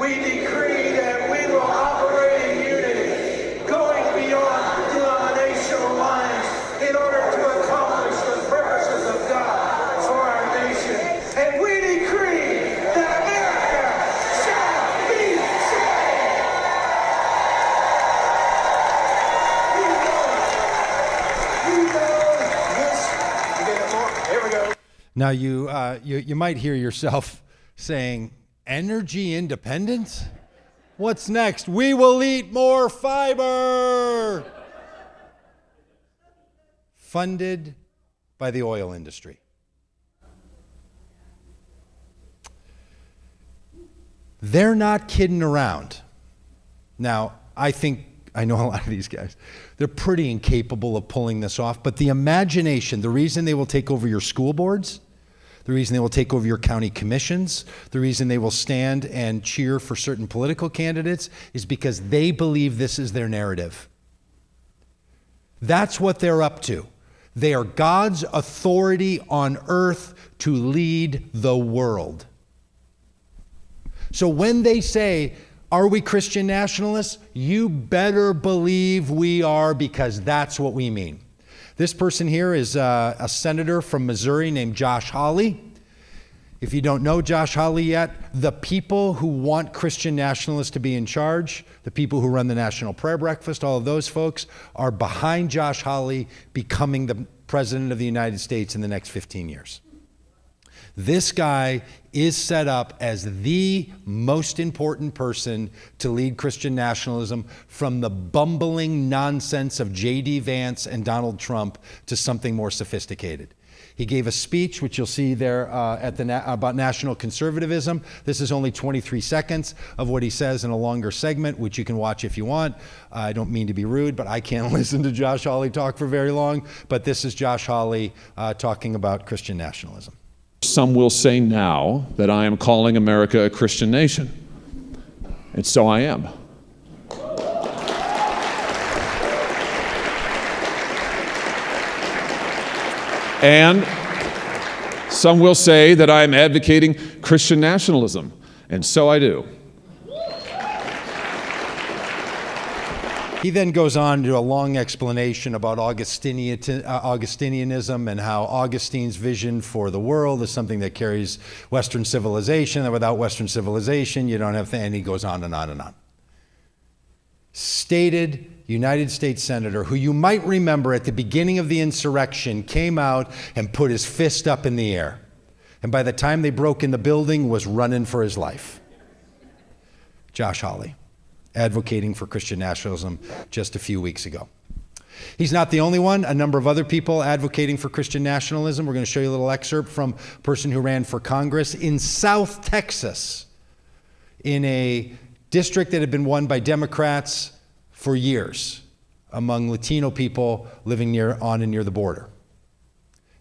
We decree that we will operate in unity, going beyond denominational lines in order to accomplish the purposes of God for our nation. And we decree that America shall be saved. You know this. You get it more? Here we go. Now you might hear yourself saying, energy independence? What's next? We will eat more fiber. Funded by the oil industry. They're not kidding around. Now, I know a lot of these guys. They're pretty incapable of pulling this off, but the imagination, the reason they will take over your school boards, the reason they will take over your county commissions, the reason they will stand and cheer for certain political candidates is because they believe this is their narrative. That's what they're up to. They are God's authority on earth to lead the world. So when they say, Are we Christian nationalists? You better believe we are, because that's what we mean. This person here is a senator from Missouri named Josh Hawley. If you don't know Josh Hawley yet, the people who want Christian nationalists to be in charge, the people who run the National Prayer Breakfast, all of those folks are behind Josh Hawley becoming the President of the United States in the next 15 years. This guy is set up as the most important person to lead Christian nationalism from the bumbling nonsense of J.D. Vance and Donald Trump to something more sophisticated. He gave a speech, which you'll see there about national conservatism. This is only 23 seconds of what he says in a longer segment, which you can watch if you want. I don't mean to be rude, but I can't listen to Josh Hawley talk for very long. But this is Josh Hawley talking about Christian nationalism. Some will say now that I am calling America a Christian nation. And so I am. And some will say that I am advocating Christian nationalism. And so I do. He then goes on to a long explanation about Augustinianism and how Augustine's vision for the world is something that carries Western civilization, and without Western civilization, you don't have, and he goes on and on and on. Stated United States Senator, who you might remember at the beginning of the insurrection, came out and put his fist up in the air. And by the time they broke in the building, was running for his life. Josh Hawley, advocating for Christian nationalism just a few weeks ago. He's not the only one. A number of other people advocating for Christian nationalism. We're going to show you a little excerpt from a person who ran for Congress in South Texas, in a district that had been won by Democrats for years among Latino people living on and near the border.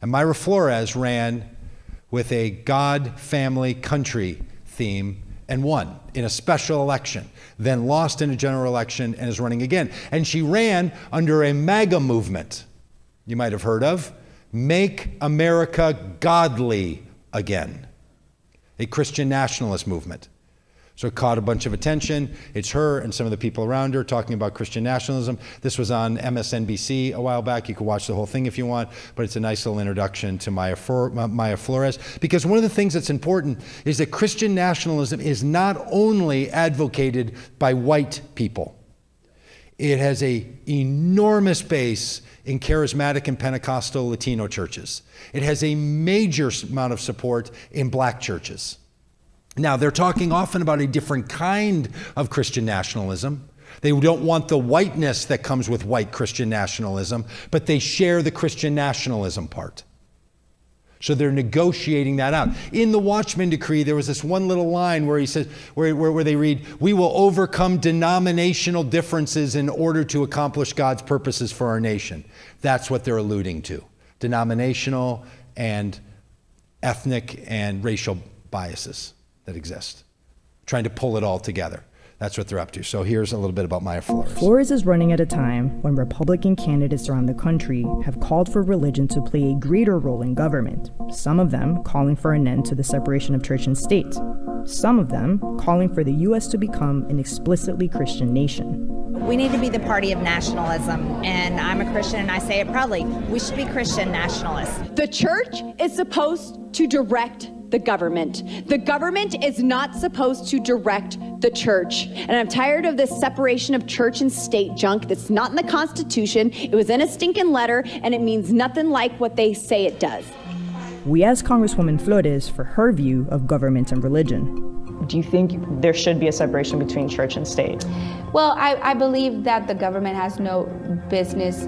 And Mayra Flores ran with a God, family, country theme and won in a special election, then lost in a general election and is running again. And she ran under a MAGA movement you might have heard of, Make America Godly Again, a Christian nationalist movement. So it caught a bunch of attention. It's her and some of the people around her talking about Christian nationalism. This was on MSNBC a while back. You can watch the whole thing if you want, but it's a nice little introduction to Mayra Flores. Because one of the things that's important is that Christian nationalism is not only advocated by white people. It has an enormous base in charismatic and Pentecostal Latino churches. It has a major amount of support in black churches. Now, they're talking often about a different kind of Christian nationalism. They don't want the whiteness that comes with white Christian nationalism, but they share the Christian nationalism part. So they're negotiating that out. In the Watchman Decree, there was this one little line where he says, where they read, "We will overcome denominational differences in order to accomplish God's purposes for our nation." That's what they're alluding to. Denominational and ethnic and racial biases that exist. Trying to pull it all together. That's what they're up to. So here's a little bit about Mayra Flores. Flores is running at a time when Republican candidates around the country have called for religion to play a greater role in government. Some of them calling for an end to the separation of church and state. Some of them calling for the U.S. to become an explicitly Christian nation. We need to be the party of nationalism, and I'm a Christian and I say it proudly. We should be Christian nationalists. The church is supposed to direct the government. The government is not supposed to direct the church. And I'm tired of this separation of church and state junk that's not in the Constitution. It was in a stinking letter, and it means nothing like what they say it does. We asked Congresswoman Flores for her view of government and religion. Do you think there should be a separation between church and state? Well, I believe that the government has no business,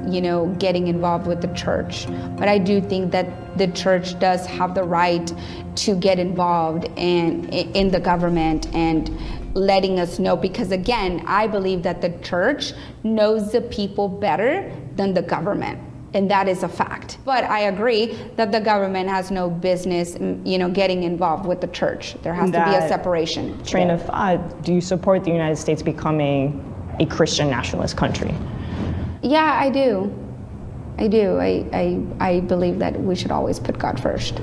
getting involved with the church. But I do think that the church does have the right to get involved in the government and letting us know. Because again, I believe that the church knows the people better than the government. And that is a fact. But I agree that the government has no business, getting involved with the church. There has to be a separation. Train of thought, do you support the United States becoming a Christian nationalist country? Yeah, I do. I believe that we should always put God first.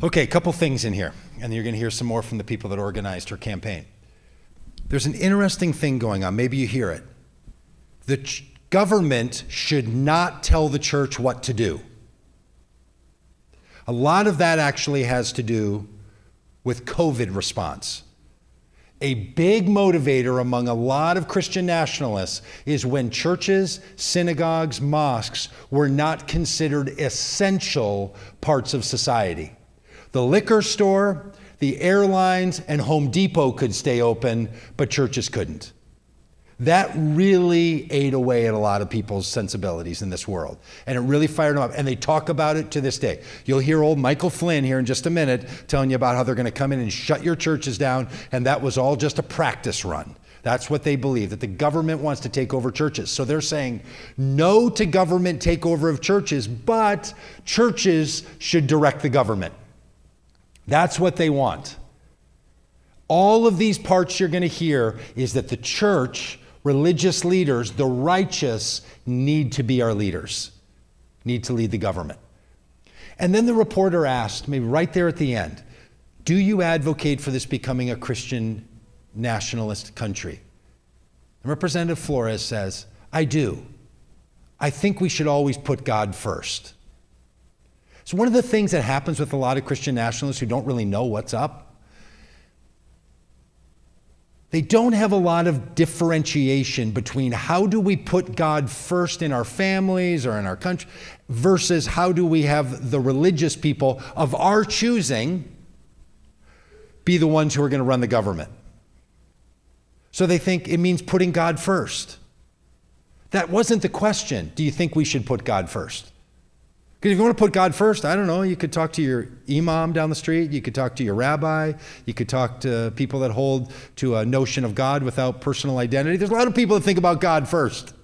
Okay, a couple things in here, and you're going to hear some more from the people that organized her campaign. There's an interesting thing going on. Maybe you hear it. The government should not tell the church what to do. A lot of that actually has to do with COVID response. A big motivator among a lot of Christian nationalists is when churches, synagogues, mosques were not considered essential parts of society. The liquor store, the airlines, and Home Depot could stay open, but churches couldn't. That really ate away at a lot of people's sensibilities in this world. And it really fired them up. And they talk about it to this day. You'll hear old Michael Flynn here in just a minute telling you about how they're going to come in and shut your churches down. And that was all just a practice run. That's what they believe, that the government wants to take over churches. So they're saying no to government takeover of churches, but churches should direct the government. That's what they want. All of these parts you're going to hear is that the church, religious leaders, the righteous, need to be our leaders, need to lead the government. And then the reporter asked, maybe right there at the end, do you advocate for this becoming a Christian nationalist country? And Representative Flores says, I do. I think we should always put God first. So one of the things that happens with a lot of Christian nationalists who don't really know what's up, they don't have a lot of differentiation between how do we put God first in our families or in our country versus how do we have the religious people of our choosing be the ones who are going to run the government. So they think it means putting God first. That wasn't the question. Do you think we should put God first? Because if you want to put God first, I don't know, you could talk to your imam down the street, you could talk to your rabbi, you could talk to people that hold to a notion of God without personal identity. There's a lot of people that think about God first.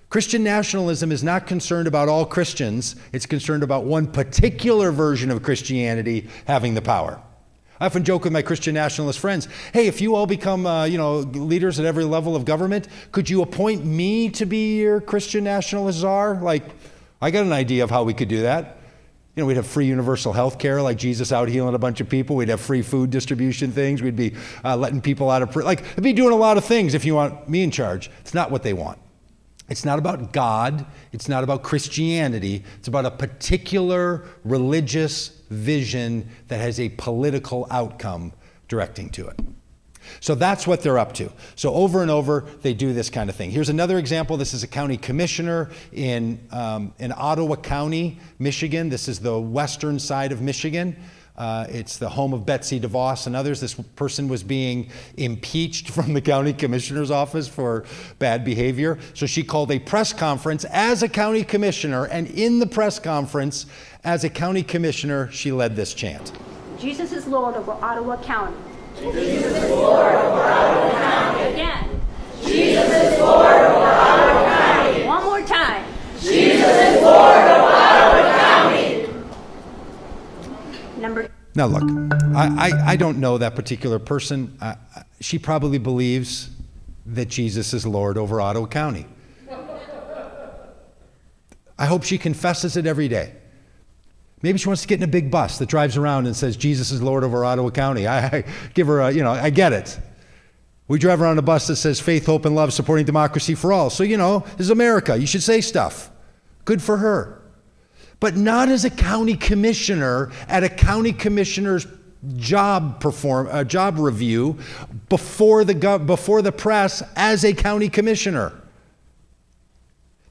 Christian nationalism is not concerned about all Christians, it's concerned about one particular version of Christianity having the power. I often joke with my Christian nationalist friends, hey, if you all become leaders at every level of government, could you appoint me to be your Christian nationalist czar? Like, I got an idea of how we could do that. You know, we'd have free universal health care, like Jesus out healing a bunch of people. We'd have free food distribution things. We'd be letting people out of prison. Like, we'd be doing a lot of things if you want me in charge. It's not what they want. It's not about God. It's not about Christianity. It's about a particular religious vision that has a political outcome directing to it. So that's what they're up to. So over and over, they do this kind of thing. Here's another example. This is a county commissioner in Ottawa County, Michigan. This is the western side of Michigan. It's the home of Betsy DeVos and others. This person was being impeached from the county commissioner's office for bad behavior. So she called a press conference as a county commissioner, and in the press conference, as a county commissioner, she led this chant. Jesus is Lord over Ottawa County. Jesus is Lord over Ottawa County. Again. Jesus is Lord over Ottawa County. One more time. Jesus is Lord over Ottawa County. Now look, I don't know that particular person. She probably believes that Jesus is Lord over Ottawa County. I hope she confesses it every day. Maybe she wants to get in a big bus that drives around and says, Jesus is Lord over Ottawa County. I give her I get it. We drive around a bus that says faith, hope, and love, supporting democracy for all. So, this is America. You should say stuff. Good for her. But not as a county commissioner at a county commissioner's job review before the press as a county commissioner.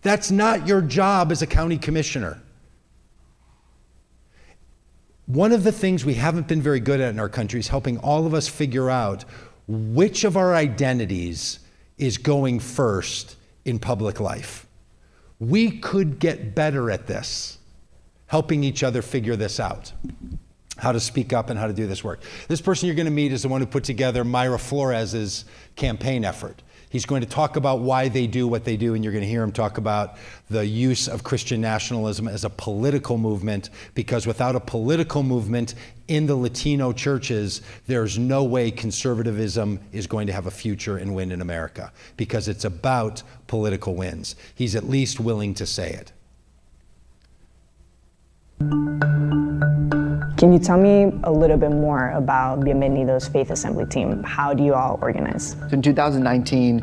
That's not your job as a county commissioner. One of the things we haven't been very good at in our country is helping all of us figure out which of our identities is going first in public life. We could get better at this, helping each other figure this out, how to speak up and how to do this work. This person you're going to meet is the one who put together Mayra Flores's campaign effort. He's going to talk about why they do what they do, and you're going to hear him talk about the use of Christian nationalism as a political movement, because without a political movement in the Latino churches, there's no way conservatism is going to have a future and win in America, because it's about political wins. He's at least willing to say it. Can you tell me a little bit more about Bienvenido's Faith Assembly team? How do you all organize? In 2019,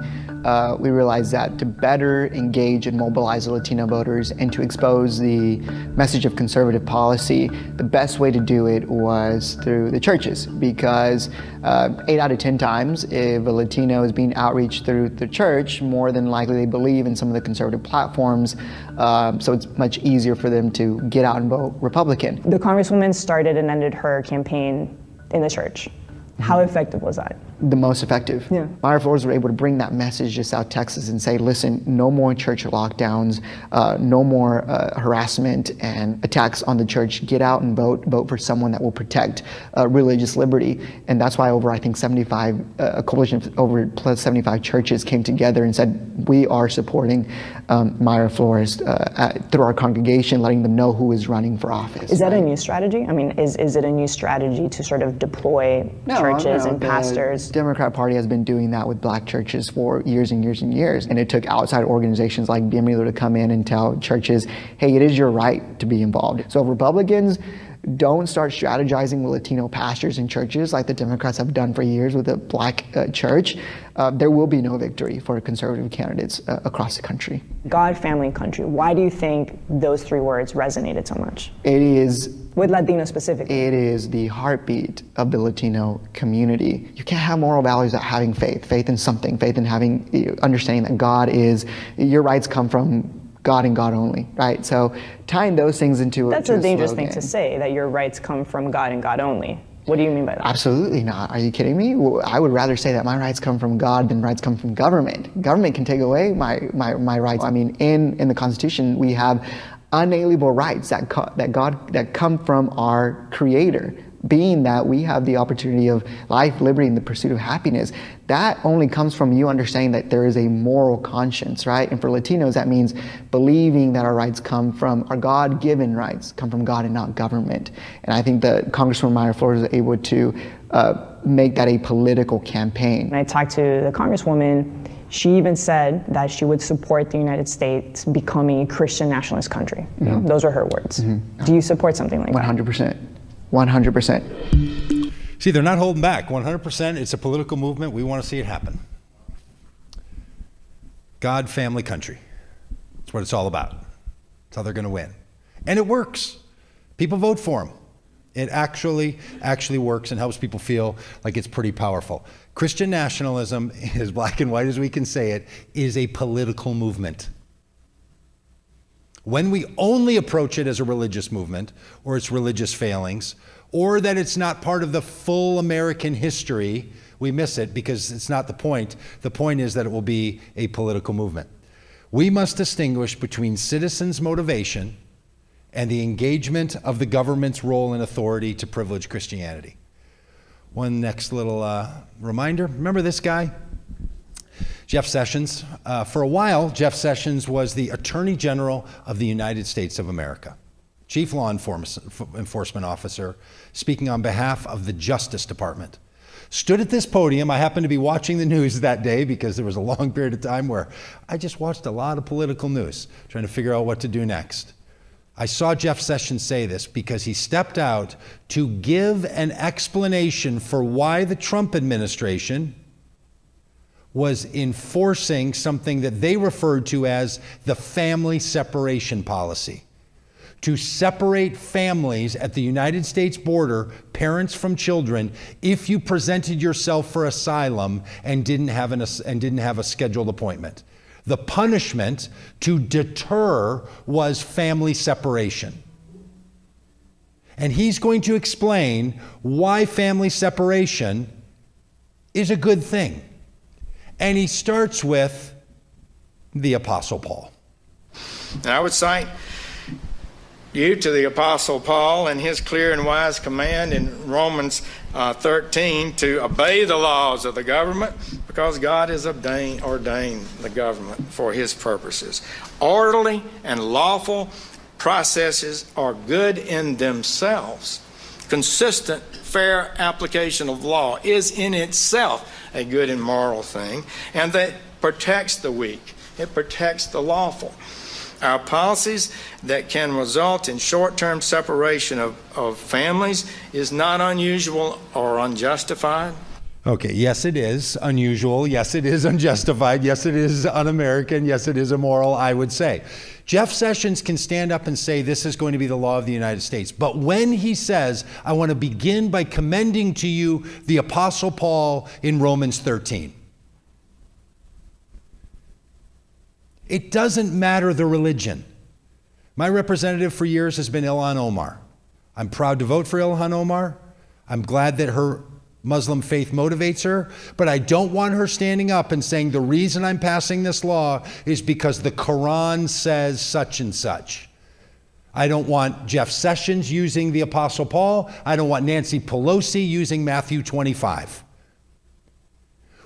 we realized that to better engage and mobilize the Latino voters and to expose the message of conservative policy, the best way to do it was through the churches, because 8 out of 10 times, if a Latino is being outreached through the church, more than likely they believe in some of the conservative platforms, so it's much easier for them to get out and vote Republican. The Congresswoman started and ended her campaign in the church. How effective was that? The most effective. Yeah. Maya Flores were able to bring that message to South Texas and say, listen, no more church lockdowns, no more harassment and attacks on the church. Get out and vote for someone that will protect religious liberty. And that's why over, I think, 75, a coalition of over plus 75 churches came together and said, we are supporting Maya Flores through our congregation, letting them know who is running for office. Is that a new strategy? I mean, is it a new strategy to sort of deploy churches and pastors? The Democrat Party has been doing that with black churches for years and years and years. And it took outside organizations like Bienvenido to come in and tell churches, hey, it is your right to be involved. So if Republicans don't start strategizing with Latino pastors and churches like the Democrats have done for years with the black church, there will be no victory for conservative candidates across the country. God, family, country. Why do you think those 3 words resonated so much? It is... With Latino specifically? It is the heartbeat of the Latino community. You can't have moral values without having faith in something, faith in having, understanding that God is, your rights come from God and God only, right? So tying those things into That's a dangerous thing to say, that your rights come from God and God only. What do you mean by that? Absolutely not. Are you kidding me? I would rather say that my rights come from God than rights come from government. Government can take away my rights. I mean, in the Constitution, we have unalienable rights that come from our Creator, being that we have the opportunity of life, liberty, and the pursuit of happiness. That only comes from you understanding that there is a moral conscience, right? And for Latinos, that means believing that our rights come from, our God-given rights come from God and not government. And I think that Congresswoman Maya Flores was able to make that a political campaign. When I talked to the Congresswoman, she even said that she would support the United States becoming a Christian nationalist country. Mm-hmm. Those are her words. Mm-hmm. Do you support something like 100%. that? 100%. See, they're not holding back. 100%. It's a political movement. We want to see it happen. God, family, country. That's what it's all about. That's how they're going to win. And it works. People vote for them. It actually works and helps people feel like it's pretty powerful. Christian nationalism, as black and white as we can say it, is a political movement. When we only approach it as a religious movement, or its religious failings, or that it's not part of the full American history, we miss it because it's not the point. The point is that it will be a political movement. We must distinguish between citizens' motivation and the engagement of the government's role and authority to privilege Christianity. One next little reminder. Remember this guy? Jeff Sessions. For a while, Jeff Sessions was the Attorney General of the United States of America, Chief Law Enforcement Officer, speaking on behalf of the Justice Department. Stood at this podium. I happened to be watching the news that day because there was a long period of time where I just watched a lot of political news, trying to figure out what to do next. I saw Jeff Sessions say this because he stepped out to give an explanation for why the Trump administration was enforcing something that they referred to as the family separation policy. To separate families at the United States border, parents from children, if you presented yourself for asylum and didn't have a scheduled appointment. The punishment to deter was family separation. And he's going to explain why family separation is a good thing. And he starts with the Apostle Paul. And I would cite you to the Apostle Paul and his clear and wise command in Romans 13 to obey the laws of the government because God has ordained the government for his purposes. Orderly and lawful processes are good in themselves. Consistent, fair application of law is in itself a good and moral thing, and that protects the weak. It protects the lawful. Our policies that can result in short-term separation of families is not unusual or unjustified. Okay, yes, it is unusual. Yes, it is unjustified. Yes, it is un-American. Yes, it is immoral, I would say. Jeff Sessions can stand up and say this is going to be the law of the United States. But when he says, I want to begin by commending to you the Apostle Paul in Romans 13, it doesn't matter the religion. My representative for years has been Ilhan Omar. I'm proud to vote for Ilhan Omar. I'm glad that her Muslim faith motivates her, but I don't want her standing up and saying the reason I'm passing this law is because the Quran says such and such. I don't want Jeff Sessions using the Apostle Paul. I don't want Nancy Pelosi using Matthew 25.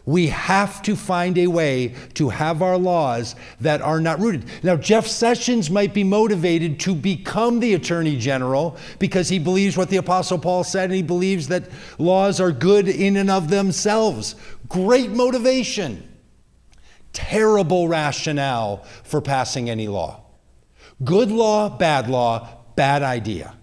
We have to find a way to have our laws that are not rooted. Now, Jeff Sessions might be motivated to become the Attorney General because he believes what the Apostle Paul said, and he believes that laws are good in and of themselves. Great motivation. Terrible rationale for passing any law. Good law, bad idea.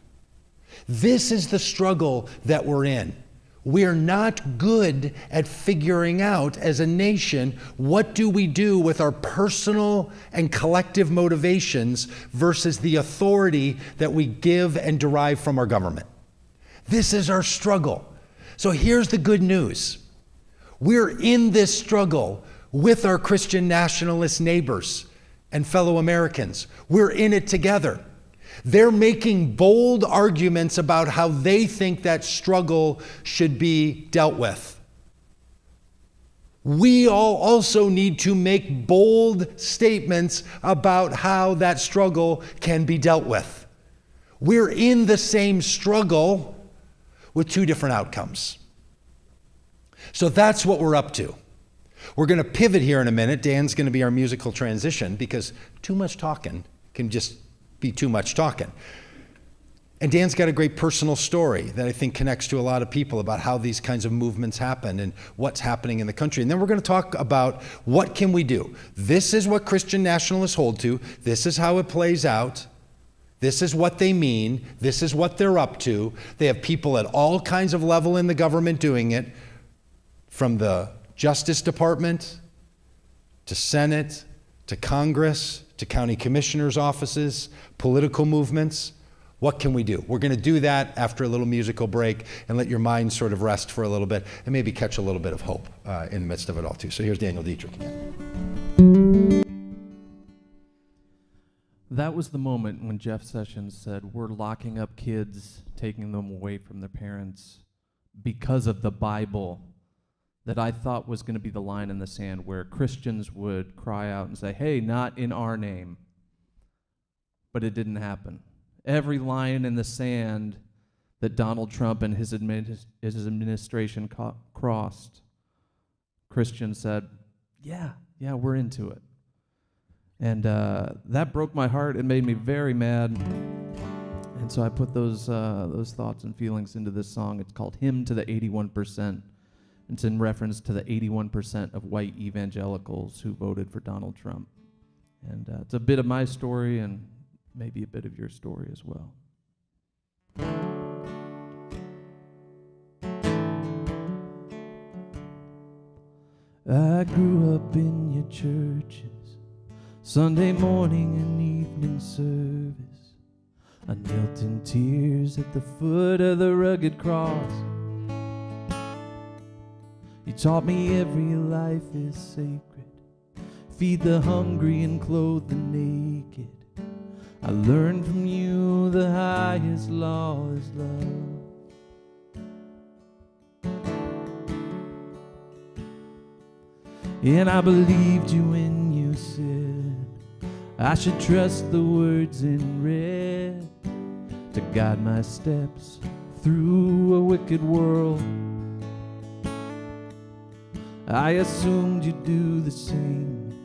This is the struggle that we're in. We're not good at figuring out as a nation, what do we do with our personal and collective motivations versus the authority that we give and derive from our government. This is our struggle. So here's the good news. We're in this struggle with our Christian nationalist neighbors and fellow Americans. We're in it together. They're making bold arguments about how they think that struggle should be dealt with. We all also need to make bold statements about how that struggle can be dealt with. We're in the same struggle with two different outcomes. So that's what we're up to. We're going to pivot here in a minute. Dan's going to be our musical transition because too much talking can just be too much talking. And Dan's got a great personal story that I think connects to a lot of people about how these kinds of movements happen and what's happening in the country. And then we're going to talk about what can we do. This is what Christian nationalists hold to. This is how it plays out. This is what they mean. This is what they're up to. They have people at all kinds of level in the government doing it, from the Justice Department to Senate to Congress to county commissioners' offices, political movements. What can we do? We're going to do that after a little musical break and let your mind sort of rest for a little bit and maybe catch a little bit of hope in the midst of it all too. So here's Daniel Dietrich again. That was the moment when Jeff Sessions said, we're locking up kids, taking them away from their parents because of the Bible, that I thought was going to be the line in the sand where Christians would cry out and say, hey, not in our name. But it didn't happen. Every line in the sand that Donald Trump and his administration crossed, Christians said, yeah, we're into it. And that broke my heart. It made me very mad. And so I put those thoughts and feelings into this song. It's called Hymn to the 81%. It's in reference to the 81% of white evangelicals who voted for Donald Trump. And it's a bit of my story and maybe a bit of your story as well. I grew up in your churches, Sunday morning and evening service. I knelt in tears at the foot of the rugged cross. You taught me every life is sacred. Feed the hungry and clothe the naked. I learned from you the highest law is love. And I believed you when you said I should trust the words in red to guide my steps through a wicked world. I assumed you'd do the same,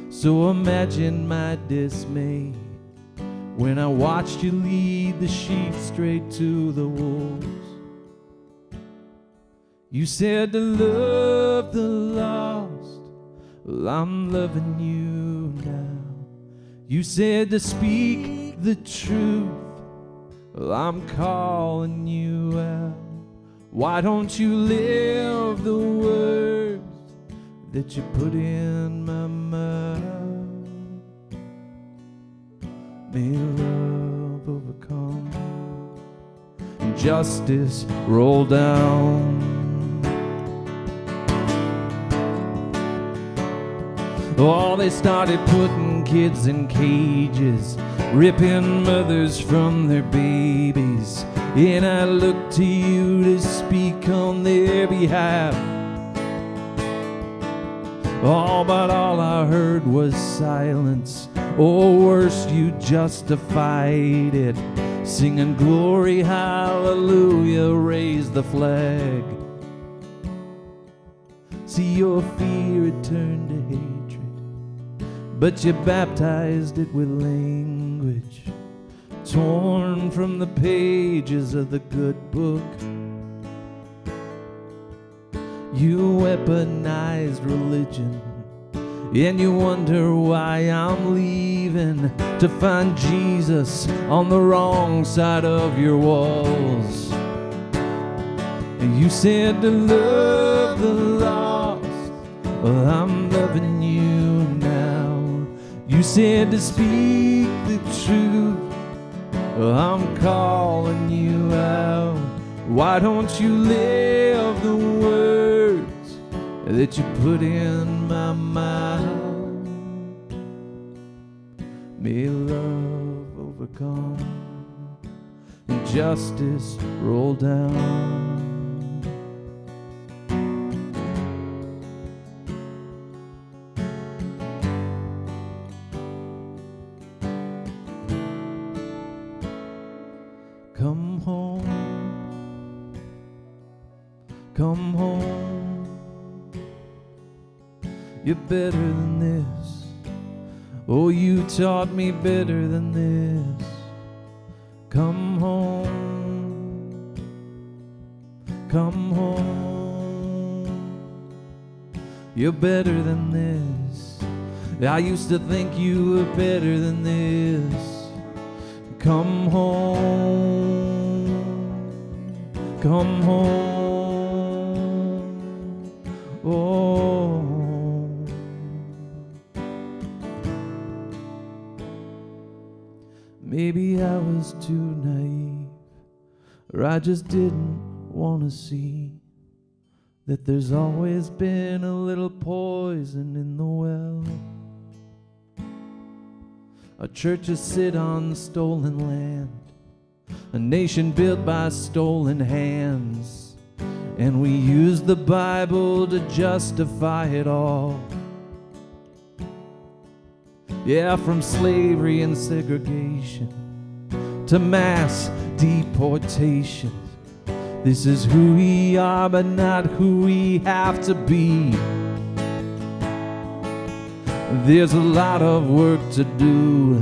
so imagine my dismay when I watched you lead the sheep straight to the wolves. You said to love the lost, well, I'm loving you now. You said to speak the truth. Well, I'm calling you out. Why don't you live the words that you put in my mouth? May love overcome and justice roll down. Oh, they started putting kids in cages, ripping mothers from their babies. And I look to you to speak on their behalf. Oh, but all I heard was silence. Or worse, you justified it, singing glory, hallelujah, raise the flag. See, your fear had turned to hatred, but you baptized it with language torn from the pages of the good book. You weaponized religion, and you wonder why I'm leaving to find Jesus on the wrong side of your walls. And you said to love the lost. Well, I'm loving you now. You said to speak the truth. Well, I'm calling you out. Why don't you live the words that you put in my mouth? May love overcome and justice roll down. Come home, come home. You're better than this. Oh, you taught me better than this. Come home, come home. You're better than this. I used to think you were better than this. Come home, come home, oh. Maybe I was too naive, or I just didn't want to see that there's always been a little poison in the well. Our churches sit on stolen land, a nation built by stolen hands, and we use the Bible to justify it all. Yeah, from slavery and segregation to mass deportation. This is who we are, but not who we have to be. There's a lot of work to do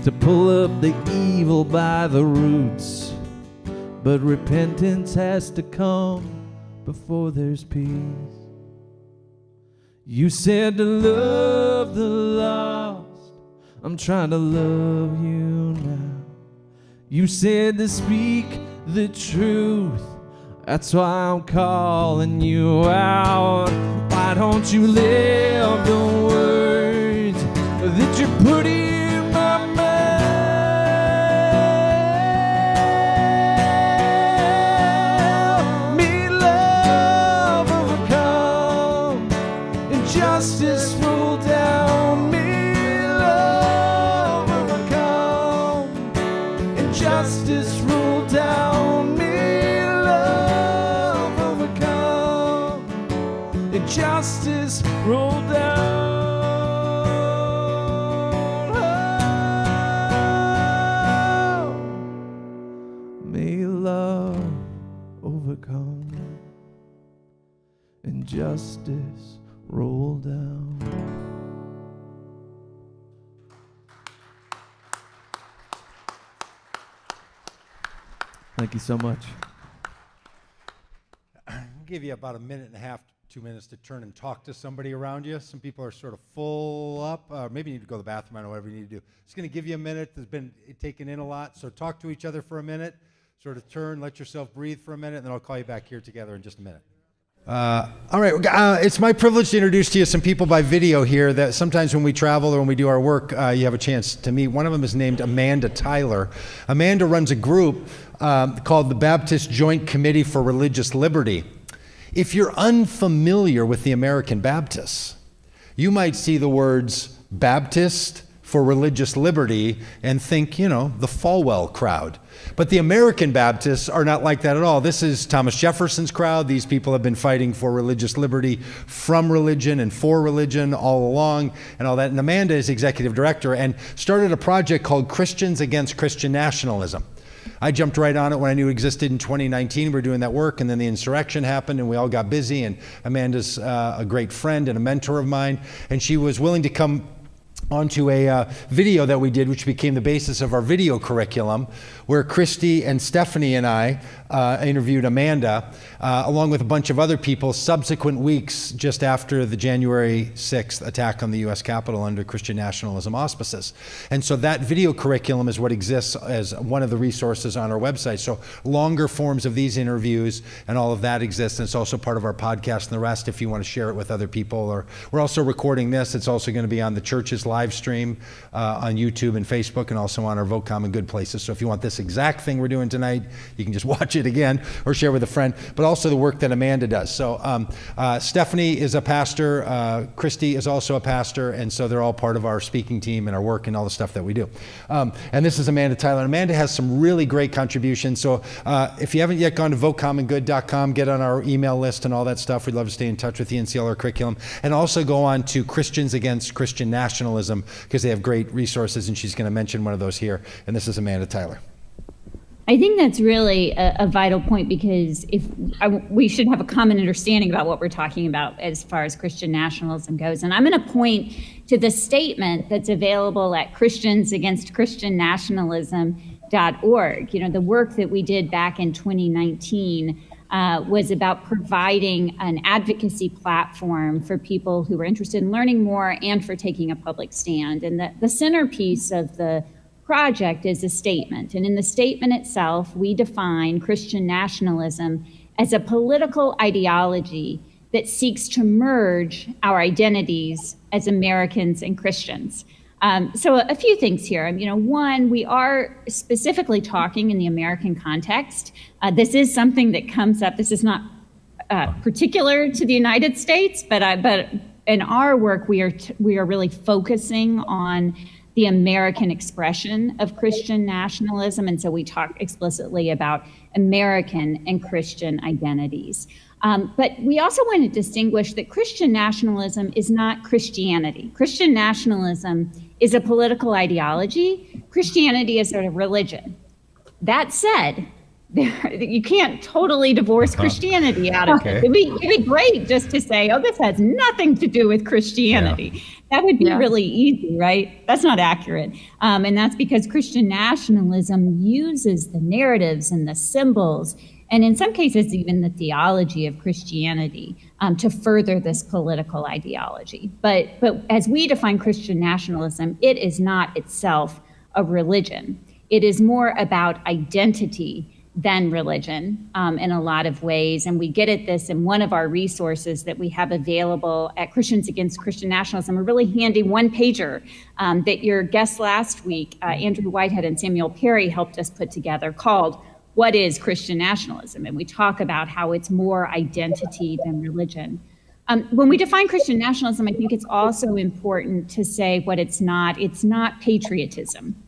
to pull up the evil by the roots, but repentance has to come before there's peace. You said to love the lost. I'm trying to love you now. You said to speak the truth. That's why I'm calling you out. Why don't you live the words that you put in my mouth? May love overcome and justice roll down. May love overcome and justice roll down. May love overcome and justice roll down. Overcome and justice roll down. Thank you so much. I'll give you about a minute and a half, 2 minutes to turn and talk to somebody around you. Some people are sort of full up. Maybe you need to go to the bathroom. I don't know, whatever you need to do. Just going to give you a minute. There's been taken in a lot. So talk to each other for a minute. Sort of turn, let yourself breathe for a minute, and then I'll call you back here together in just a minute. All right, it's my privilege to introduce to you some people by video here that sometimes when we travel or when we do our work, you have a chance to meet. One of them is named Amanda Tyler. Amanda runs a group called the Baptist Joint Committee for Religious Liberty. If you're unfamiliar with the American Baptists, you might see the words Baptist for Religious Liberty and think, you know, the Falwell crowd. But the American Baptists are not like that at all. This is Thomas Jefferson's crowd. These people have been fighting for religious liberty from religion and for religion all along and all that. And Amanda is executive director and started a project called Christians Against Christian Nationalism. I jumped right on it when I knew it existed in 2019. We were doing that work, and then the insurrection happened, and we all got busy, and Amanda's a great friend and a mentor of mine, and she was willing to come onto a video that we did, which became the basis of our video curriculum, where Christy and Stephanie and I interviewed Amanda, along with a bunch of other people, subsequent weeks just after the January 6th attack on the U.S. Capitol under Christian nationalism auspices. And so that video curriculum is what exists as one of the resources on our website. So longer forms of these interviews and all of that exists, and it's also part of our podcast and the rest if you want to share it with other people. Or we're also recording this. It's also going to be on the church's live stream on YouTube and Facebook, and also on our Vote Common Good places. So if you want this exact thing we're doing tonight, you can just watch it again or share with a friend, but also the work that Amanda does. So Stephanie is a pastor, Christy is also a pastor, and so they're all part of our speaking team and our work and all the stuff that we do. And this is Amanda Tyler. And Amanda has some really great contributions. So if you haven't yet gone to votecommongood.com, get on our email list and all that stuff. We'd love to stay in touch with you and see all our curriculum. And also go on to Christians Against Christian Nationalism, because they have great resources, and she's going to mention one of those here. And this is Amanda Tyler. I think that's really a vital point, because we should have a common understanding about what we're talking about as far as Christian nationalism goes. And I'm going to point to the statement that's available at christiansagainstchristiannationalism.org. You know, the work that we did back in 2019 was about providing an advocacy platform for people who were interested in learning more and for taking a public stand. And the centerpiece of the project is a statement. And in the statement itself, we define Christian nationalism as a political ideology that seeks to merge our identities as Americans and Christians. So a few things here. You know, one, we are specifically talking in the American context. This is something that comes up. This is not particular to the United States, but in our work, we are really focusing on the American expression of Christian nationalism. And so we talk explicitly about American and Christian identities. But we also want to distinguish that Christian nationalism is not Christianity. Christian nationalism is a political ideology. Christianity is a religion. That said, you can't totally divorce Christianity out of it. It'd be great just to say, oh, this has nothing to do with Christianity. Yeah. That would be really easy, right? That's not accurate. And that's because Christian nationalism uses the narratives and the symbols, and in some cases even the theology of Christianity to further this political ideology. But as we define Christian nationalism, it is not itself a religion. It is more about identity than religion in a lot of ways. And we get at this in one of our resources that we have available at Christians Against Christian Nationalism, a really handy one-pager that your guests last week, Andrew Whitehead and Samuel Perry, helped us put together, called What is Christian Nationalism? And we talk about how it's more identity than religion. When we define Christian nationalism, I think it's also important to say what it's not. It's not patriotism.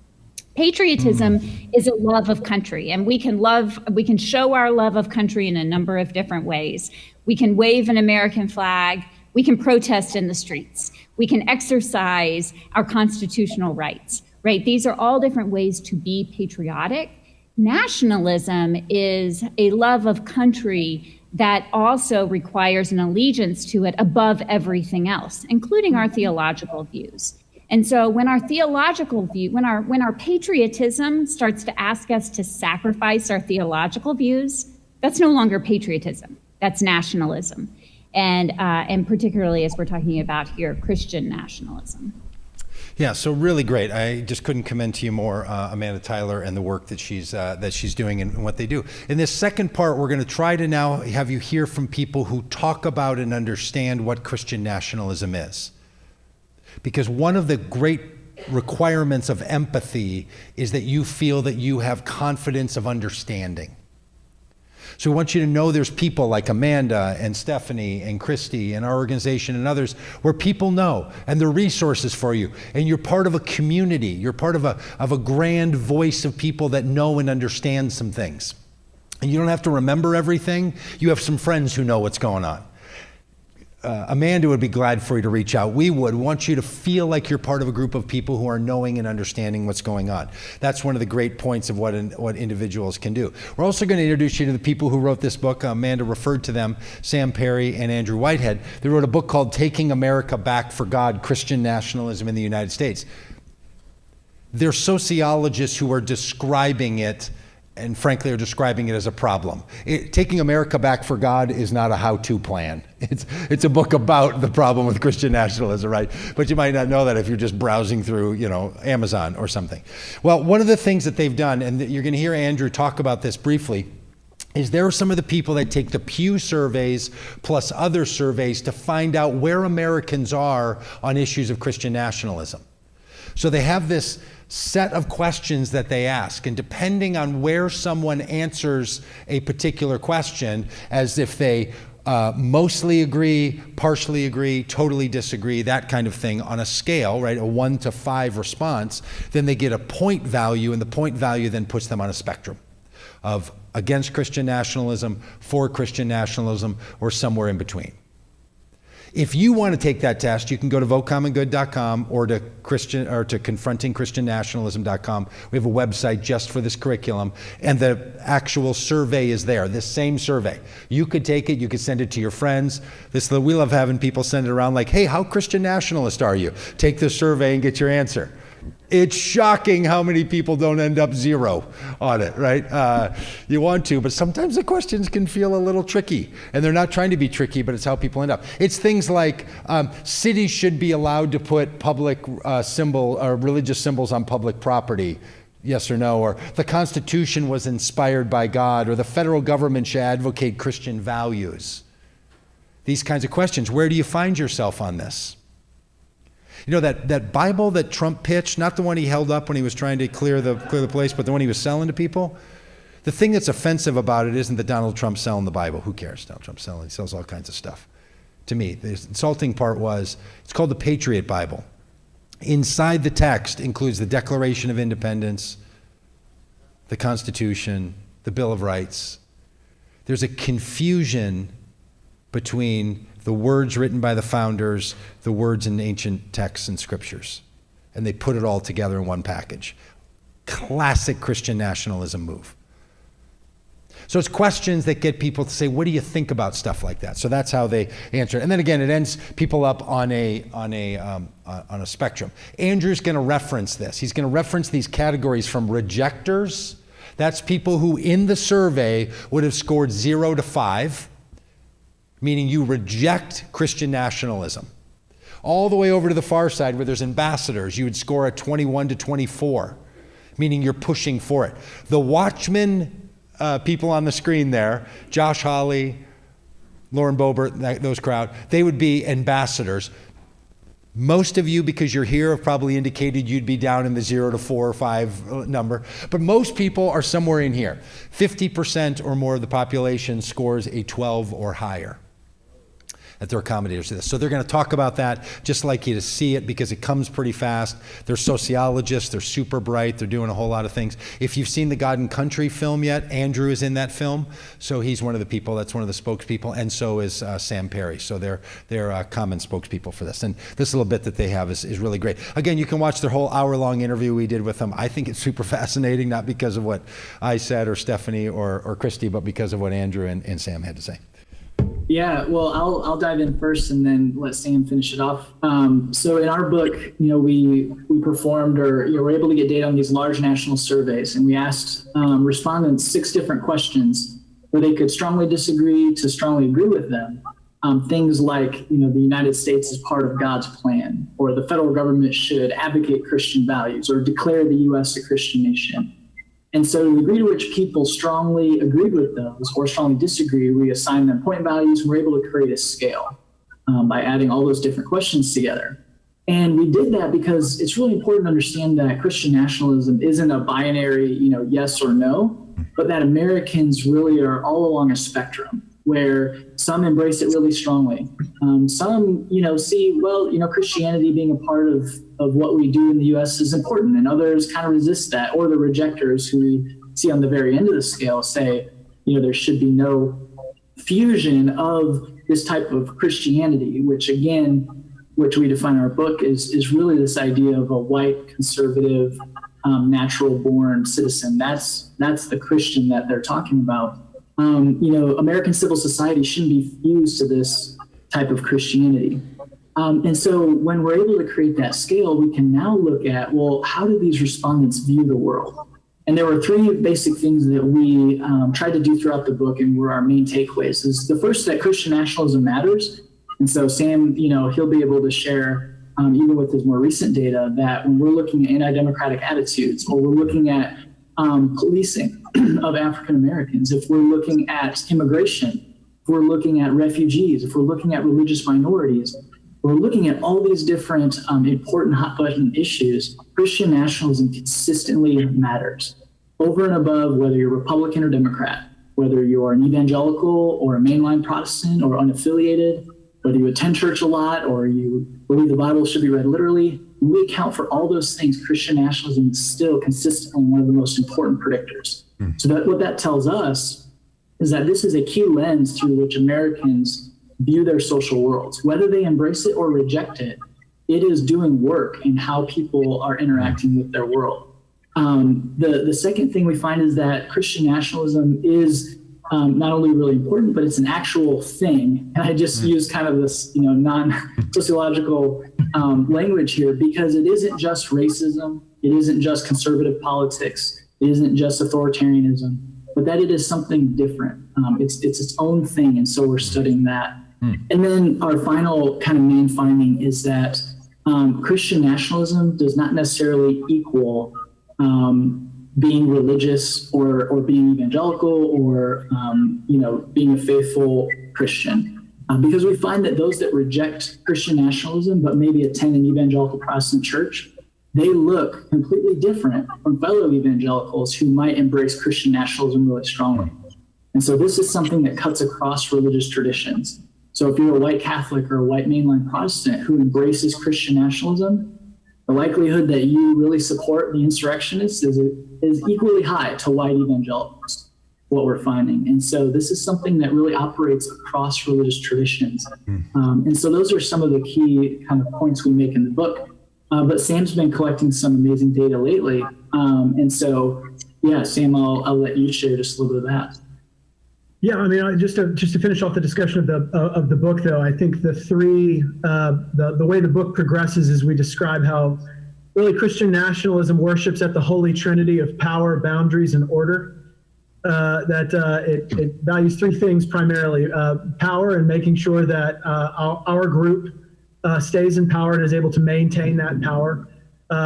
Patriotism is a love of country, and we can show our love of country in a number of different ways. We can wave an American flag, we can protest in the streets, we can exercise our constitutional rights, right? These are all different ways to be patriotic. Nationalism is a love of country that also requires an allegiance to it above everything else, including our theological views. And so when our theological view, when our patriotism starts to ask us to sacrifice our theological views, that's no longer patriotism, that's nationalism. and particularly as we're talking about here, Christian nationalism. Yeah, so really great. I just couldn't commend to you more Amanda Tyler and the work that she's doing and what they do. In this second part, we're going to try to now have you hear from people who talk about and understand what Christian nationalism is. Because one of the great requirements of empathy is that you feel that you have confidence of understanding. So we want you to know there's people like Amanda and Stephanie and Christy and our organization and others where people know, and there are resources for you, and you're part of a community. You're part of a grand voice of people that know and understand some things. And you don't have to remember everything. You have some friends who know what's going on. Amanda would be glad for you to reach out. We want you to feel like you're part of a group of people who are knowing and understanding what's going on. That's one of the great points of what individuals can do. We're also going to introduce you to the people who wrote this book. Amanda referred to them, Sam Perry and Andrew Whitehead. They wrote a book called Taking America Back for God, Christian Nationalism in the United States. They're sociologists who are describing it, and frankly are describing it as a problem. Taking America Back for God is not a how-to plan. It's a book about the problem with Christian nationalism, right? But you might not know that if you're just browsing through, Amazon or something. Well, one of the things that they've done, and you're going to hear Andrew talk about this briefly, is there are some of the people that take the Pew surveys plus other surveys to find out where Americans are on issues of Christian nationalism. So they have this set of questions that they ask, and depending on where someone answers a particular question, as if they mostly agree, partially agree, totally disagree, that kind of thing on a scale, right, a 1 to 5 response, then they get a point value, and the point value then puts them on a spectrum of against Christian nationalism, for Christian nationalism, or somewhere in between. If you want to take that test, you can go to votecommongood.com or to confrontingchristiannationalism.com. We have a website just for this curriculum, and the actual survey is there, this same survey. You could take it, you could send it to your friends. We love having people send it around like, hey, how Christian nationalist are you? Take this survey and get your answer. It's shocking how many people don't end up 0 on it, right? You want to, but sometimes the questions can feel a little tricky, and they're not trying to be tricky, but it's how people end up. It's things like cities should be allowed to put public religious symbols on public property, yes or no, or the Constitution was inspired by God, or the federal government should advocate Christian values. These kinds of questions. Where do you find yourself on this? You know, that Bible that Trump pitched, not the one he held up when he was trying to clear the place, but the one he was selling to people. The thing that's offensive about it isn't that Donald Trump's selling the Bible. Who cares? Donald Trump's selling. He sells all kinds of stuff. To me, the insulting part was, it's called the Patriot Bible. Inside the text includes the Declaration of Independence, the Constitution, the Bill of Rights. There's a confusion between the words written by the founders, the words in ancient texts and scriptures. And they put it all together in one package. Classic Christian nationalism move. So it's questions that get people to say, what do you think about stuff like that? So that's how they answer it. And then again, it ends people up on a spectrum. Andrew's going to reference this. He's going to reference these categories from rejectors. That's people who in the survey would have scored 0 to 5. Meaning you reject Christian nationalism. All the way over to the far side where there's ambassadors, you would score a 21 to 24, meaning you're pushing for it. The Watchmen people on the screen there, Josh Hawley, Lauren Boebert, those crowd, they would be ambassadors. Most of you, because you're here, have probably indicated you'd be down in the 0 to 4 or 5 number. But most people are somewhere in here. 50% or more of the population scores a 12 or higher. That they're accommodators to this. So they're going to talk about that, just like you to see it, because it comes pretty fast. They're sociologists, they're super bright, they're doing a whole lot of things. If you've seen the God and Country film yet, Andrew is in that film, so he's one of the people, that's one of the spokespeople, and so is Sam Perry. So they're common spokespeople for this. And this little bit that they have is really great. Again, you can watch their whole hour-long interview we did with them. I think it's super fascinating, not because of what I said or Stephanie or Christy, but because of what Andrew and Sam had to say. Yeah, well, I'll dive in first and then let Sam finish it off. So in our book, we performed or were able to get data on these large national surveys, and we asked respondents 6 different questions where they could strongly disagree to strongly agree with them. things like, the United States is part of God's plan, or the federal government should advocate Christian values, or declare the U.S. a Christian nation. And so the degree to which people strongly agreed with those or strongly disagreed, we assigned them point values, and we're able to create a scale by adding all those different questions together. And we did that because it's really important to understand that Christian nationalism isn't a binary, yes or no, but that Americans really are all along a spectrum where some embrace it really strongly. Some, see, Christianity being a part of what we do in the U.S. is important, and others kind of resist that. Or the rejectors, who we see on the very end of the scale, say, there should be no fusion of this type of Christianity, which we define in our book is really this idea of a white, conservative, natural-born citizen. That's the Christian that they're talking about. American civil society shouldn't be fused to this type of Christianity. And so when we're able to create that scale, we can now look at, well, how do these respondents view the world? And there were three basic things that we tried to do throughout the book and were our main takeaways. Is the first, that Christian nationalism matters. And so Sam, he'll be able to share, even with his more recent data, that when we're looking at anti-democratic attitudes, or we're looking at policing of African Americans, if we're looking at immigration, if we're looking at refugees, if we're looking at religious minorities, we're looking at all these different important hot-button issues, Christian nationalism consistently matters. Over and above whether you're Republican or Democrat, whether you're an evangelical or a mainline Protestant or unaffiliated, whether you attend church a lot or you believe the Bible should be read literally, when we account for all those things, Christian nationalism is still consistently one of the most important predictors. So what that tells us is that this is a key lens through which Americans view their social worlds. Whether they embrace it or reject it, it is doing work in how people are interacting with their world. The second thing we find is that Christian nationalism is not only really important, but it's an actual thing. And I just use kind of this, non-sociological language here, because it isn't just racism, it isn't just conservative politics, it isn't just authoritarianism, but that it is something different. It's its own thing, and so we're studying that. And then our final kind of main finding is that Christian nationalism does not necessarily equal being religious or being evangelical or being a faithful Christian, because we find that those that reject Christian nationalism but maybe attend an evangelical Protestant church, they look completely different from fellow evangelicals who might embrace Christian nationalism really strongly. And so this is something that cuts across religious traditions. So if you're a white Catholic or a white mainline Protestant who embraces Christian nationalism, the likelihood that you really support the insurrectionists is equally high to white evangelicals, what we're finding. And so this is something that really operates across religious traditions. And so those are some of the key kind of points we make in the book. But Sam's been collecting some amazing data lately. And so, yeah, Sam, I'll let you share just a little bit of that. Yeah, I mean, just to finish off the discussion of the book, though, I think the way the book progresses is we describe how really Christian nationalism worships at the holy trinity of power, boundaries, and order. It values three things primarily: power, and making sure that our group stays in power and is able to maintain that power.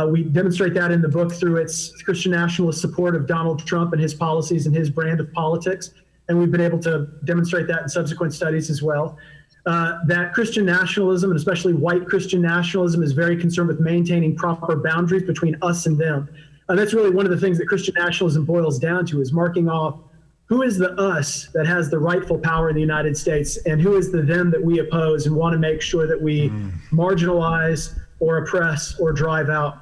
We demonstrate that in the book through its Christian nationalist support of Donald Trump and his policies and his brand of politics. And we've been able to demonstrate that in subsequent studies as well. That Christian nationalism, and especially white Christian nationalism, is very concerned with maintaining proper boundaries between us and them. That's really one of the things that Christian nationalism boils down to, is marking off who is the us that has the rightful power in the United States and who is the them that we oppose and want to make sure that we marginalize or oppress or drive out.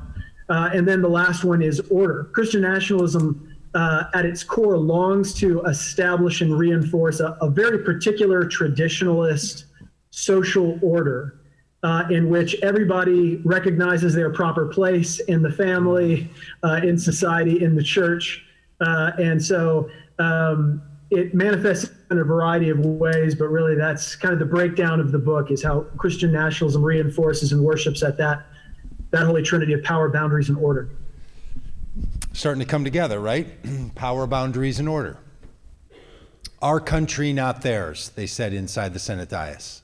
And then the last one is order. Christian nationalism at its core longs to establish and reinforce a very particular traditionalist social order in which everybody recognizes their proper place in the family, in society, in the church. And so it manifests in a variety of ways, but really that's kind of the breakdown of the book, is how Christian nationalism reinforces and worships at that holy trinity of power, boundaries, and order. Starting to come together, right? Power, boundaries, and order. Our country, not theirs, they said inside the Senate dais.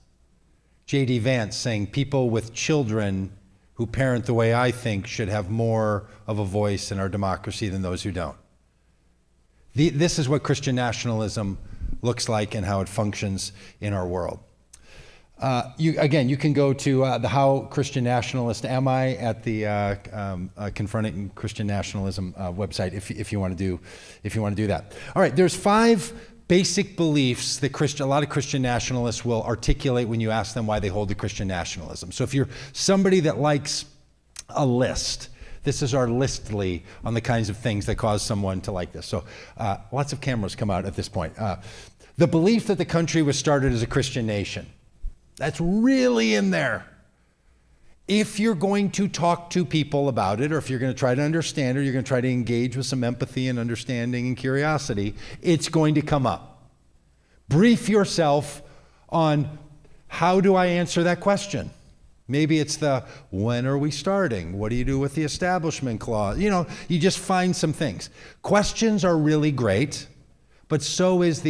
J.D. Vance saying people with children who parent the way I think should have more of a voice in our democracy than those who don't. This is what Christian nationalism looks like and how it functions in our world. You can go to the How Christian Nationalist Am I at the Confronting Christian Nationalism website if you want to do that. All right, there's 5 basic beliefs that a lot of Christian nationalists will articulate when you ask them why they hold to Christian nationalism. So if you're somebody that likes a list, this is our listly on the kinds of things that cause someone to like this. So lots of cameras come out at this point. The belief that the country was started as a Christian nation. That's really in there. If you're going to talk to people about it, or if you're going to try to understand, or you're going to try to engage with some empathy and understanding and curiosity, it's going to come up. Brief yourself on how do I answer that question? Maybe it's when are we starting? What do you do with the Establishment Clause? You just find some things. Questions are really great, but so is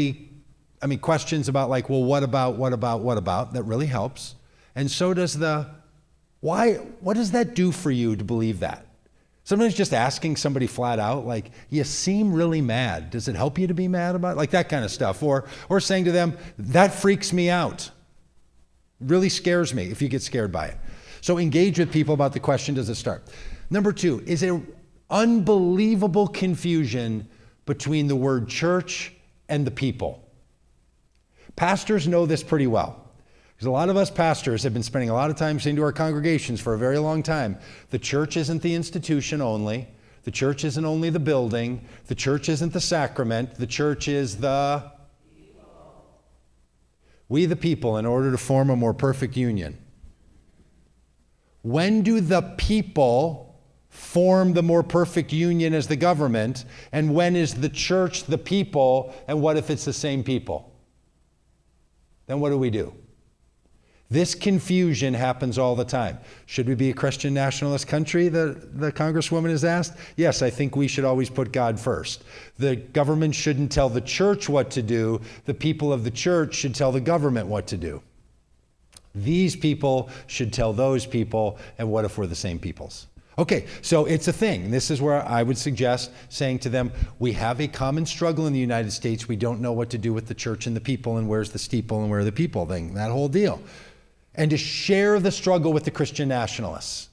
questions about what about, that really helps. And so does why, what does that do for you to believe that? Sometimes just asking somebody flat out, you seem really mad. Does it help you to be mad about it? That kind of stuff. Or saying to them, that freaks me out. Really scares me if you get scared by it. So engage with people about the question, does it start? Number 2, is there unbelievable confusion between the word church and the people? Pastors know this pretty well. Because a lot of us pastors have been spending a lot of time saying to our congregations for a very long time, the church isn't the institution only. The church isn't only the building. The church isn't the sacrament. The church is we the people, in order to form a more perfect union. When do the people form the more perfect union as the government? And when is the church the people? And what if it's the same people? Then what do we do? This confusion happens all the time. Should we be a Christian nationalist country, the Congresswoman has asked? Yes, I think we should always put God first. The government shouldn't tell the church what to do. The people of the church should tell the government what to do. These people should tell those people, and what if we're the same peoples? Okay, so it's a thing. This is where I would suggest saying to them, we have a common struggle in the United States. We don't know what to do with the church and the people, and where's the steeple and where are the people thing, that whole deal. And to share the struggle with the Christian nationalists.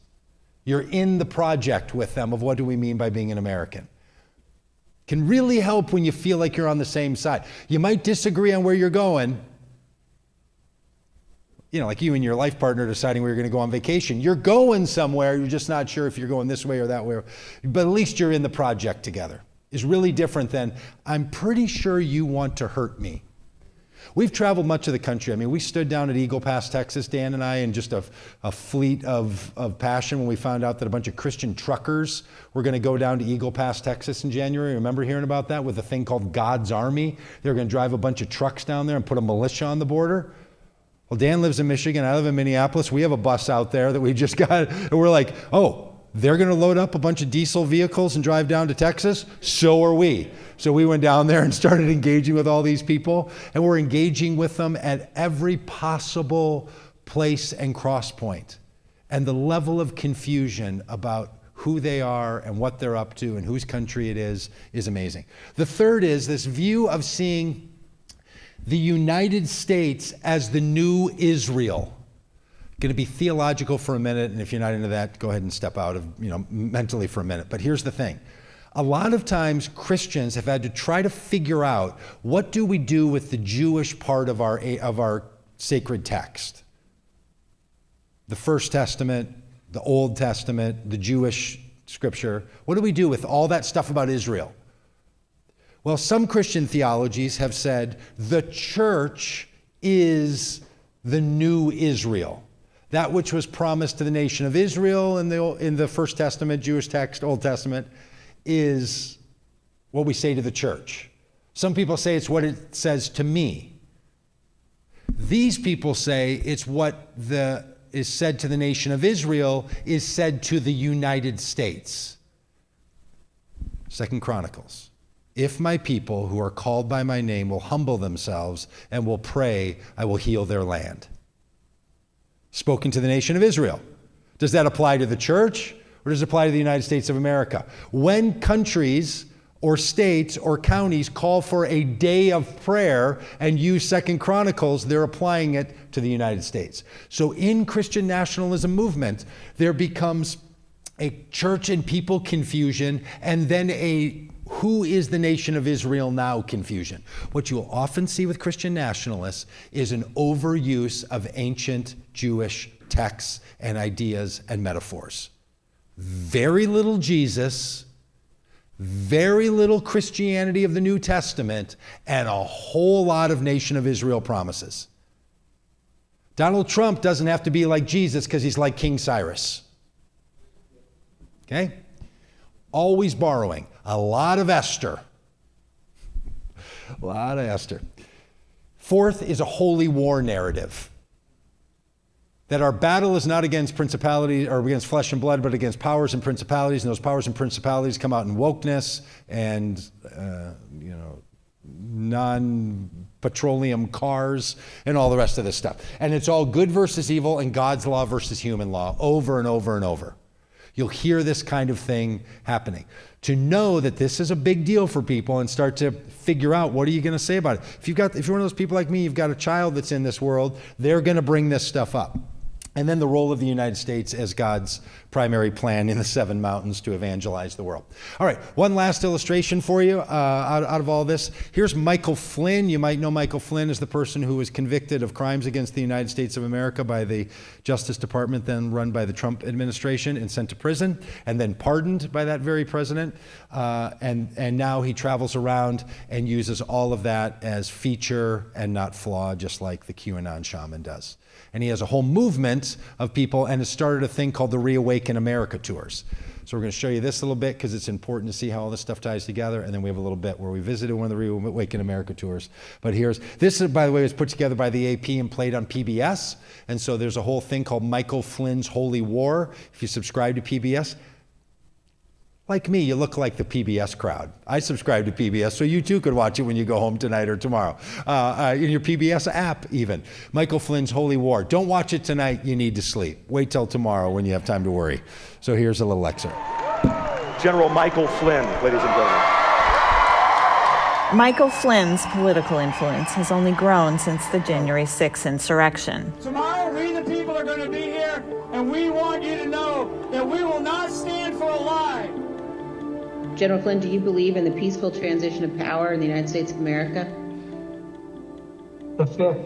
You're in the project with them of what do we mean by being an American. Can really help when you feel like you're on the same side. You might disagree on where you're going. Like you and your life partner deciding where you're going to go on vacation. You're going somewhere, you're just not sure if you're going this way or that way. But at least you're in the project together. It's really different than, I'm pretty sure you want to hurt me. We've traveled much of the country. We stood down at Eagle Pass, Texas, Dan and I, in just a fleet of passion when we found out that a bunch of Christian truckers were going to go down to Eagle Pass, Texas in January. Remember hearing about that with a thing called God's Army? They were going to drive a bunch of trucks down there and put a militia on the border. Well, Dan lives in Michigan. I live in Minneapolis. We have a bus out there that we just got, and we're like, oh, they're going to load up a bunch of diesel vehicles and drive down to Texas? So are we. So we went down there and started engaging with all these people, and we're engaging with them at every possible place and cross point. And the level of confusion about who they are and what they're up to and whose country it is amazing. The third is this view of seeing the United States as the new Israel. Going to be theological for a minute, and if you're not into that, go ahead and step out of, mentally for a minute. But here's the thing. A lot of times Christians have had to try to figure out, what do we do with the Jewish part of our sacred text? The First Testament, the Old Testament, the Jewish scripture. What do we do with all that stuff about Israel? Well, some Christian theologies have said the church is the new Israel. That which was promised to the nation of Israel in the First Testament, Jewish text, Old Testament, is what we say to the church. Some people say it's what it says to me. These people say it's what is said to the nation of Israel is said to the United States. 2 Chronicles. If my people who are called by my name will humble themselves and will pray, I will heal their land. spoken to the nation of Israel. Does that apply to the church, or does it apply to the United States of America? When countries or states or counties call for a day of prayer and use 2 Chronicles, they're applying it to the United States. So in Christian nationalism movement, there becomes a church and people confusion, and then a who is the nation of Israel now confusion. What you'll often see with Christian nationalists is an overuse of ancient Jewish texts and ideas and metaphors. Very little Jesus, very little Christianity of the New Testament, and a whole lot of nation of Israel promises. Donald Trump doesn't have to be like Jesus because he's like King Cyrus. Okay? Always borrowing. A lot of Esther. A lot of Esther. Fourth is a holy war narrative. That our battle is not against principalities or against flesh and blood, but against powers and principalities. And those powers and principalities come out in wokeness and, non-petroleum cars and all the rest of this stuff. And it's all good versus evil and God's law versus human law over and over and over. You'll hear this kind of thing happening. To know that this is a big deal for people and start to figure out, what are you going to say about it? If you're one of those people like me, you've got a child that's in this world, they're going to bring this stuff up. And then the role of the United States as God's primary plan in the 7 mountains to evangelize the world. All right, one last illustration for you out of all this. Here's Michael Flynn. You might know Michael Flynn as the person who was convicted of crimes against the United States of America by the Justice Department, then run by the Trump administration, and sent to prison, and then pardoned by that very president. And now he travels around and uses all of that as feature and not flaw, just like the QAnon shaman does. And he has a whole movement of people and has started a thing called the Reawaken America tours. So we're going to show you this a little bit because it's important to see how all this stuff ties together. And then we have a little bit where we visited one of the Reawaken America tours. But this, by the way, was put together by the AP and played on PBS. And so there's a whole thing called Michael Flynn's Holy War. If you subscribe to PBS, like me, you look like the PBS crowd. I subscribe to PBS, so you too could watch it when you go home tonight or tomorrow. In your PBS app, even. Michael Flynn's Holy War. Don't watch it tonight, you need to sleep. Wait till tomorrow when you have time to worry. So here's a little excerpt. General Michael Flynn, ladies and gentlemen. Michael Flynn's political influence has only grown since the January 6th insurrection. Tomorrow, we the people are going to be here, and we want you to know that we will not stand for a lie. General Flynn, do you believe in the peaceful transition of power in the United States of America? The fifth.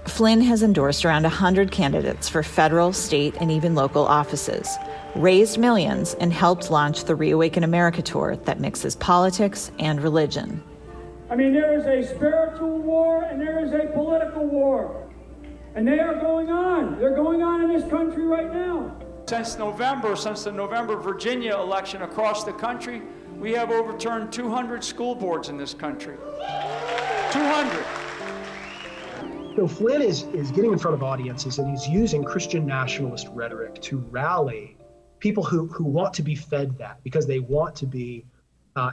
Flynn has endorsed around 100 candidates for federal, state, and even local offices, raised millions, and helped launch the Reawaken America tour that mixes politics and religion. I mean, there is a spiritual war and there is a political war. And they are going on. They're going on in this country right now. Since the November Virginia election across the country, we have overturned 200 school boards in this country. 200. So Flynn is getting in front of audiences and he's using Christian nationalist rhetoric to rally people who want to be fed that because they want to be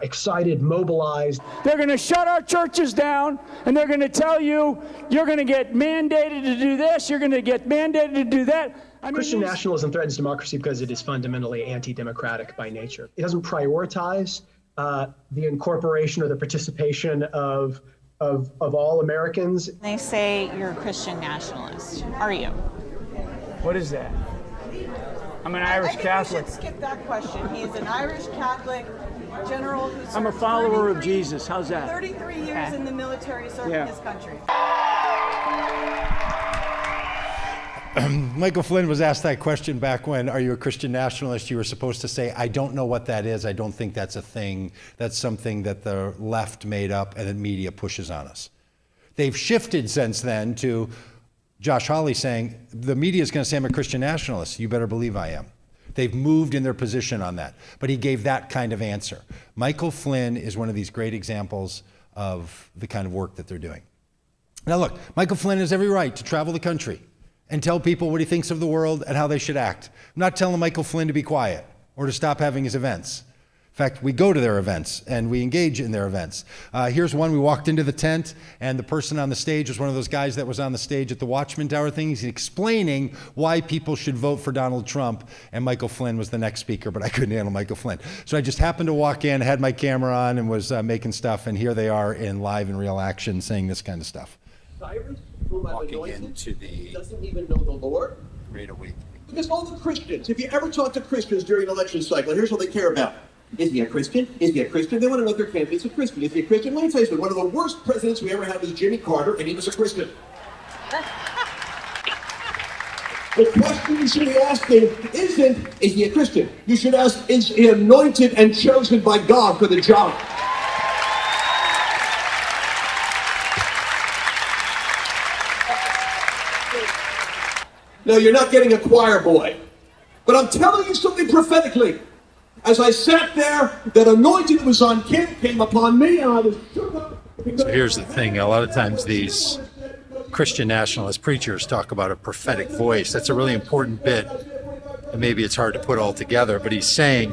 excited, mobilized. They're going to shut our churches down and they're going to tell you, you're going to get mandated to do this, you're going to get mandated to do that. Christian nationalism threatens democracy because it is fundamentally anti-democratic by nature. It doesn't prioritize the incorporation or the participation of all Americans. They say you're a Christian nationalist. Are you? What is that? I'm an Irish Catholic. We should skip that question. He's an Irish Catholic general who served I'm a follower of Jesus. How's that? 33 years in the military serving his country. Michael Flynn was asked that question back when, are you a Christian nationalist? You were supposed to say, I don't know what that is. I don't think that's a thing. That's something that the left made up and the media pushes on us. They've shifted since then to Josh Hawley saying, the media is going to say I'm a Christian nationalist. You better believe I am. They've moved in their position on that. But he gave that kind of answer. Michael Flynn is one of these great examples of the kind of work that they're doing. Now look, Michael Flynn has every right to travel the country and tell people what he thinks of the world and how they should act. I'm not telling Michael Flynn to be quiet or to stop having his events. In fact, we go to their events and we engage in their events. Here's one. We walked into the tent, and the person on the stage was one of those guys that was on the stage at the Watchman Tower thing. He's explaining why people should vote for Donald Trump, and Michael Flynn was the next speaker, but I couldn't handle Michael Flynn. So I just happened to walk in, had my camera on, and was making stuff, and here they are in live and real action saying this kind of stuff. Cyrus, walking into the doesn't even know the Lord. Great awakening. Because all the Christians, if you ever talk to Christians during an election cycle, here's what they care about. Is he a Christian? Is he a Christian? They want to know if their candidate's a Christian. Is he a Christian? Let me tell you something. One of the worst presidents we ever had was Jimmy Carter, and he was a Christian. The question you should be asking isn't, is he a Christian? You should ask, is he anointed and chosen by God for the job? No, you're not getting a choir boy. But I'm telling you something prophetically. As I sat there, that anointing that was on Kim came upon me, and I was shook up. So here's the thing. A lot of times these Christian nationalist preachers talk about a prophetic voice. That's a really important bit. And maybe it's hard to put all together, but he's saying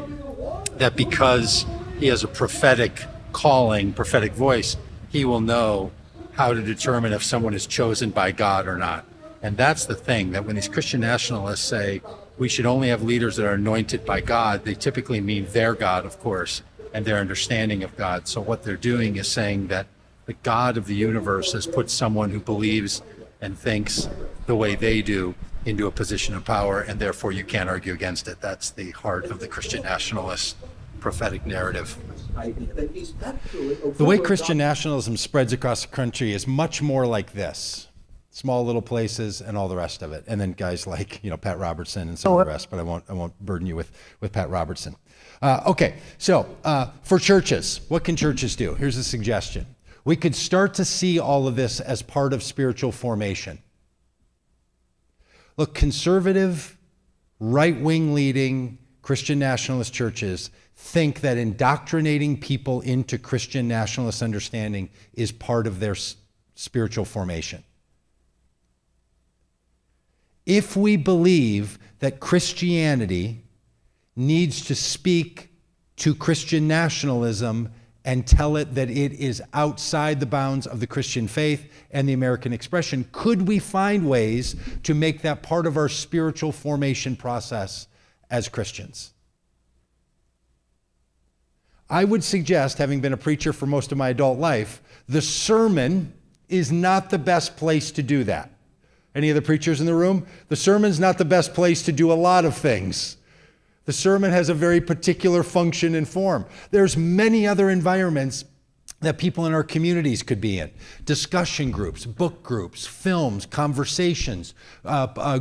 that because he has a prophetic calling, prophetic voice, he will know how to determine if someone is chosen by God or not. And that's the thing, that when these Christian nationalists say we should only have leaders that are anointed by God, they typically mean their God, of course, and their understanding of God. So what they're doing is saying that the God of the universe has put someone who believes and thinks the way they do into a position of power, and therefore you can't argue against it. That's the heart of the Christian nationalist prophetic narrative. The way Christian nationalism spreads across the country is much more like this. Small little places and all the rest of it. And then guys like, Pat Robertson and some of the rest, but I won't burden you with Pat Robertson. Okay, so for churches, what can churches do? Here's a suggestion. We could start to see all of this as part of spiritual formation. Look, conservative, right-wing leading Christian nationalist churches think that indoctrinating people into Christian nationalist understanding is part of their spiritual formation. If we believe that Christianity needs to speak to Christian nationalism and tell it that it is outside the bounds of the Christian faith and the American expression, could we find ways to make that part of our spiritual formation process as Christians? I would suggest, having been a preacher for most of my adult life, the sermon is not the best place to do that. Any of the preachers in the room? The sermon's not the best place to do a lot of things. The sermon has a very particular function and form. There's many other environments that people in our communities could be in. Discussion groups, book groups, films, conversations,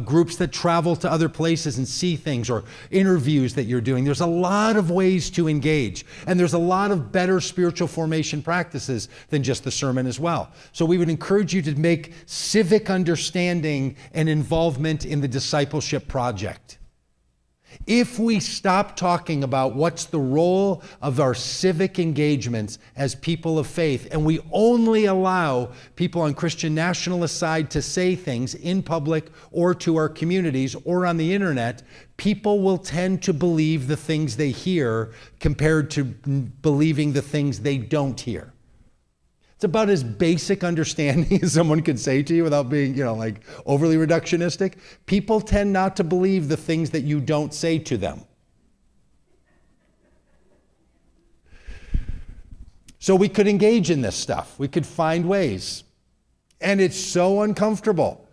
groups that travel to other places and see things, or interviews that you're doing. There's a lot of ways to engage, and there's a lot of better spiritual formation practices than just the sermon as well. So we would encourage you to make civic understanding and involvement in the discipleship project. If we stop talking about what's the role of our civic engagements as people of faith, and we only allow people on Christian nationalist side to say things in public or to our communities or on the internet, people will tend to believe the things they hear compared to believing the things they don't hear. It's about as basic understanding as someone could say to you without being, overly reductionistic. People tend not to believe the things that you don't say to them. So we could engage in this stuff. We could find ways. And it's so uncomfortable.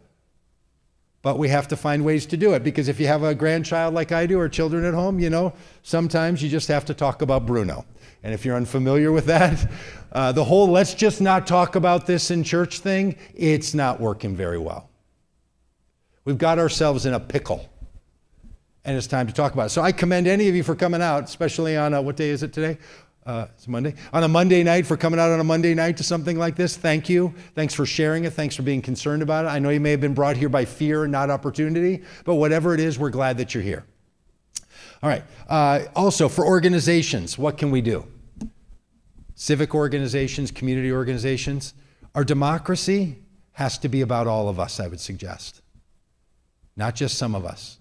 But we have to find ways to do it, because if you have a grandchild like I do, or children at home, sometimes you just have to talk about Bruno. And if you're unfamiliar with that, the whole let's just not talk about this in church thing, it's not working very well. We've got ourselves in a pickle, and it's time to talk about it. So I commend any of you for coming out, especially on, what day is it today? It's Monday. On a Monday night, for coming out on a Monday night to something like this. Thank you. Thanks for sharing it. Thanks for being concerned about it. I know you may have been brought here by fear and not opportunity, but whatever it is, we're glad that you're here. All right. Also, for organizations, what can we do? Civic organizations, community organizations. Our democracy has to be about all of us, I would suggest. Not just some of us.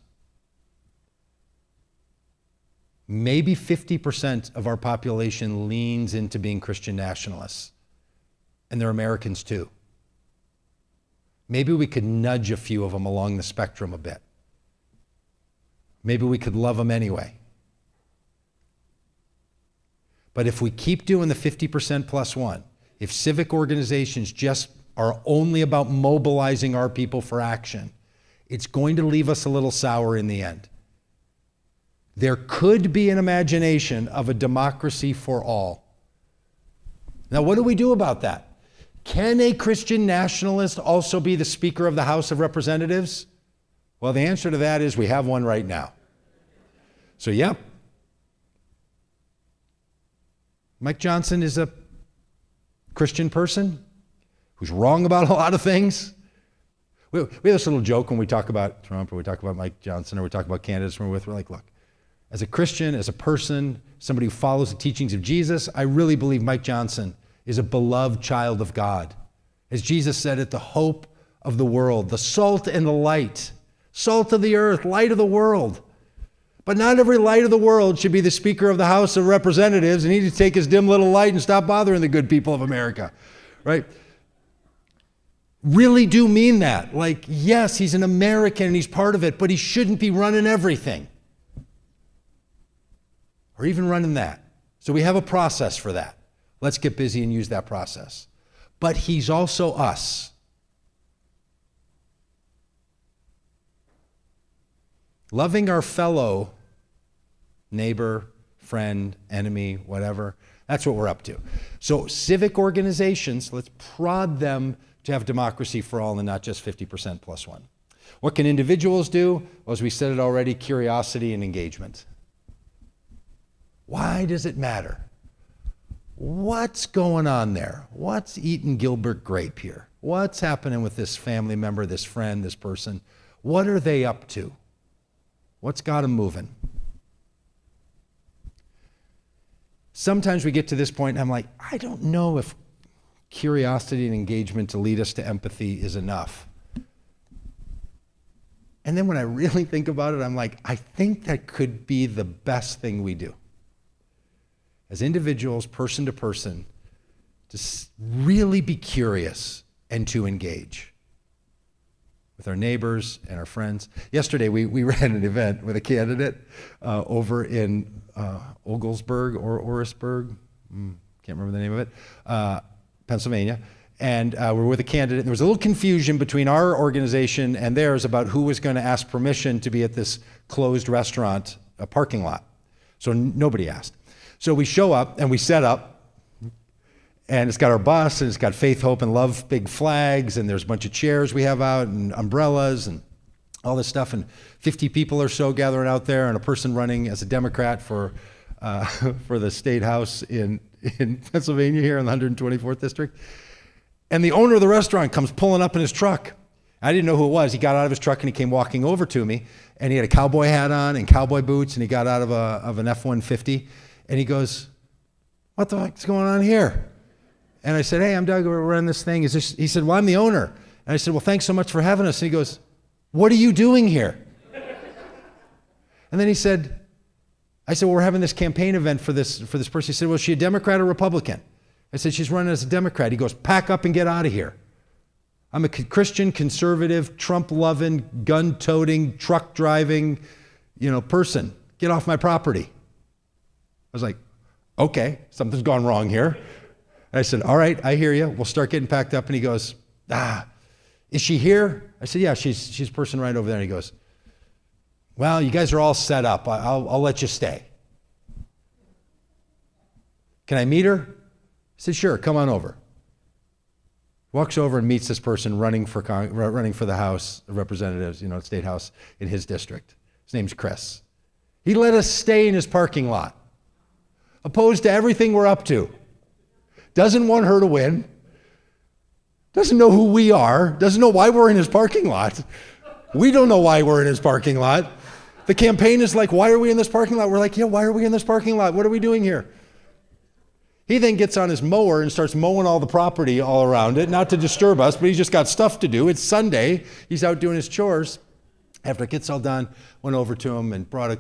maybe 50% of our population leans into being Christian nationalists. And they're Americans too. Maybe we could nudge a few of them along the spectrum a bit. Maybe we could love them anyway. But if we keep doing the 50% plus one, if civic organizations just are only about mobilizing our people for action, it's going to leave us a little sour in the end. There could be an imagination of a democracy for all. Now, what do we do about that? Can a Christian nationalist also be the Speaker of the House of Representatives? Well, the answer to that is we have one right now. So, yeah. Mike Johnson is a Christian person who's wrong about a lot of things. We have this little joke when we talk about Trump or we talk about Mike Johnson or we talk about candidates we're with. We're like, look, as a Christian, as a person, somebody who follows the teachings of Jesus, I really believe Mike Johnson is a beloved child of God. As Jesus said it, the hope of the world, the salt and the light, salt of the earth, light of the world. But not every light of the world should be the Speaker of the House of Representatives and he needs to take his dim little light and stop bothering the good people of America, right? Really do mean that. Like, yes, he's an American and he's part of it, but he shouldn't be running everything. Or even running that. So we have a process for that. Let's get busy and use that process. But he's also us. Loving our fellow neighbor, friend, enemy, whatever, that's what we're up to. So civic organizations, let's prod them to have democracy for all and not just 50% plus one. What can individuals do? Well, as we said it already, curiosity and engagement. Why does it matter? What's going on there? What's eating Gilbert Grape here? What's happening with this family member, this friend, this person? What are they up to? What's got them moving? Sometimes we get to this point and I'm like, I don't know if curiosity and engagement to lead us to empathy is enough. And then when I really think about it, I'm like, I think that could be the best thing we do. As individuals, person to person, to really be curious and to engage with our neighbors and our friends. Yesterday, we ran an event with a candidate over in Oglesburg or Orisburg, can't remember the name of it, Pennsylvania. And we're with a candidate, and there was a little confusion between our organization and theirs about who was going to ask permission to be at this closed restaurant parking lot. So nobody asked. So we show up and we set up, and it's got our bus and it's got Faith, Hope, and Love big flags, and there's a bunch of chairs we have out and umbrellas and all this stuff, and 50 people or so gathering out there, and a person running as a Democrat for the state house in Pennsylvania here in the 124th district. And the owner of the restaurant comes pulling up in his truck. I didn't know who it was. He got out of his truck and he came walking over to me, and he had a cowboy hat on and cowboy boots, and he got out of an F-150. And he goes, what the heck's going on here? And I said, hey, I'm Doug, we're running this thing. He said, well, I'm the owner. And I said, well, thanks so much for having us. And he goes, what are you doing here? And then I said, well, we're having this campaign event for this person. He said, well, is she a Democrat or Republican? I said, she's running as a Democrat. He goes, pack up and get out of here. I'm a Christian, conservative, Trump-loving, gun-toting, truck-driving, person. Get off my property. I was like, okay, something's gone wrong here. And I said, all right, I hear you. We'll start getting packed up. And he goes, is she here? I said, yeah, she's a person right over there. And he goes, well, you guys are all set up. I'll let you stay. Can I meet her? I said, sure, come on over. Walks over and meets this person running for the House of Representatives, State House in his district. His name's Chris. He let us stay in his parking lot. Opposed to everything we're up to. Doesn't want her to win. Doesn't know who we are. Doesn't know why we're in his parking lot. We don't know why we're in his parking lot. The campaign is like, why are we in this parking lot? We're like, yeah, why are we in this parking lot? What are we doing here? He then gets on his mower and starts mowing all the property all around it, not to disturb us, but he's just got stuff to do. It's Sunday. He's out doing his chores. After it gets all done, went over to him and brought a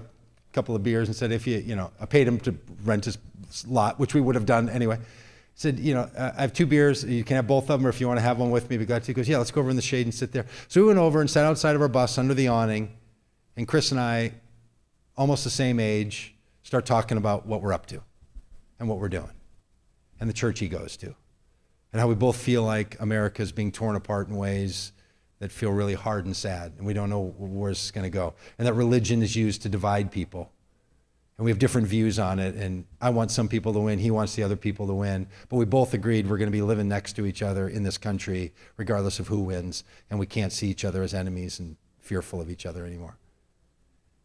couple of beers and said, if I paid him to rent his lot, which we would have done anyway. Said, I have 2 beers. You can have both of them, or if you want to have one with me, we got to. He goes, yeah, let's go over in the shade and sit there. So we went over and sat outside of our bus under the awning, and Chris and I, almost the same age, start talking about what we're up to and what we're doing and the church he goes to and how we both feel like America is being torn apart in ways that feel really hard and sad, and we don't know where it's going to go, and that religion is used to divide people. And we have different views on it, and I want some people to win, he wants the other people to win, but we both agreed we're going to be living next to each other in this country, regardless of who wins, and we can't see each other as enemies and fearful of each other anymore.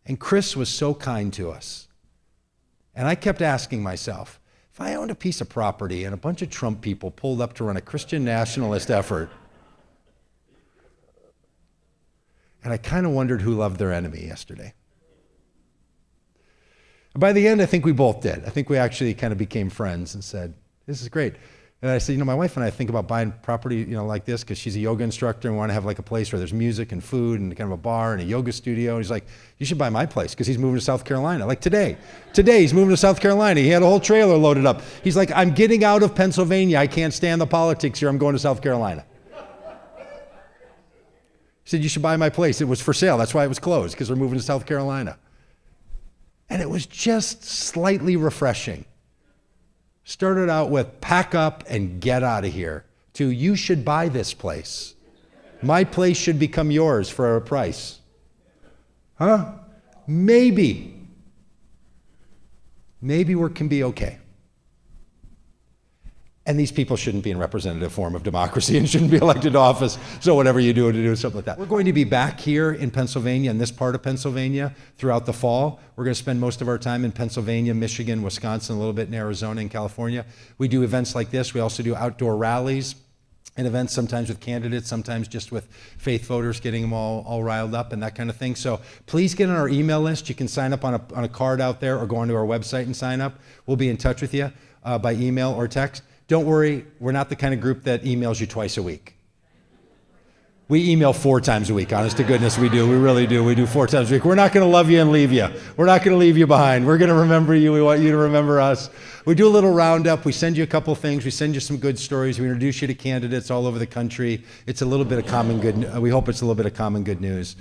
And Chris was so kind to us. And I kept asking myself, if I owned a piece of property and a bunch of Trump people pulled up to run a Christian nationalist effort, and I kind of wondered who loved their enemy yesterday. By the end, I think we both did. I think we actually kind of became friends and said, this is great. And I said, my wife and I think about buying property, like this, because she's a yoga instructor and we want to have like a place where there's music and food and kind of a bar and a yoga studio. And he's like, you should buy my place, because he's moving to South Carolina. Like today he's moving to South Carolina. He had a whole trailer loaded up. He's like, I'm getting out of Pennsylvania. I can't stand the politics here. I'm going to South Carolina. He said, you should buy my place. It was for sale. That's why it was closed, because we're moving to South Carolina. And it was just slightly refreshing. Started out with pack up and get out of here, to you should buy this place. My place should become yours for a price. Huh? Maybe we can be okay. And these people shouldn't be in representative form of democracy and shouldn't be elected to office. So whatever you do to do something like that. We're going to be back here in Pennsylvania, in this part of Pennsylvania, throughout the fall. We're going to spend most of our time in Pennsylvania, Michigan, Wisconsin, a little bit in Arizona and California. We do events like this. We also do outdoor rallies and events, sometimes with candidates, sometimes just with faith voters, getting them all riled up and that kind of thing. So please get on our email list. You can sign up on a card out there or go onto our website and sign up. We'll be in touch with you by email or text. Don't worry, we're not the kind of group that emails you twice a week. We email 4 times a week, honest to goodness we do. We really do. We do 4 times a week. We're not going to love you and leave you. We're not going to leave you behind. We're going to remember you. We want you to remember us. We do a little roundup. We send you a couple things. We send you some good stories. We introduce you to candidates all over the country. It's a little bit of common good. We hope it's a little bit of common good news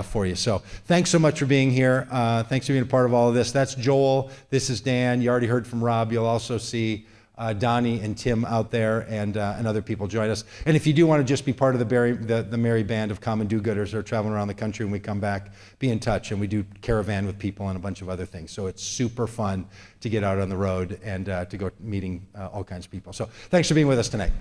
for you. So thanks so much for being here. Thanks for being a part of all of this. That's Joel. This is Dan. You already heard from Rob. You'll also see Donnie and Tim out there, and other people join us. And if you do want to just be part of the merry band of common do-gooders that are traveling around the country when we come back, be in touch. And we do caravan with people and a bunch of other things. So it's super fun to get out on the road and to go meeting all kinds of people. So thanks for being with us tonight.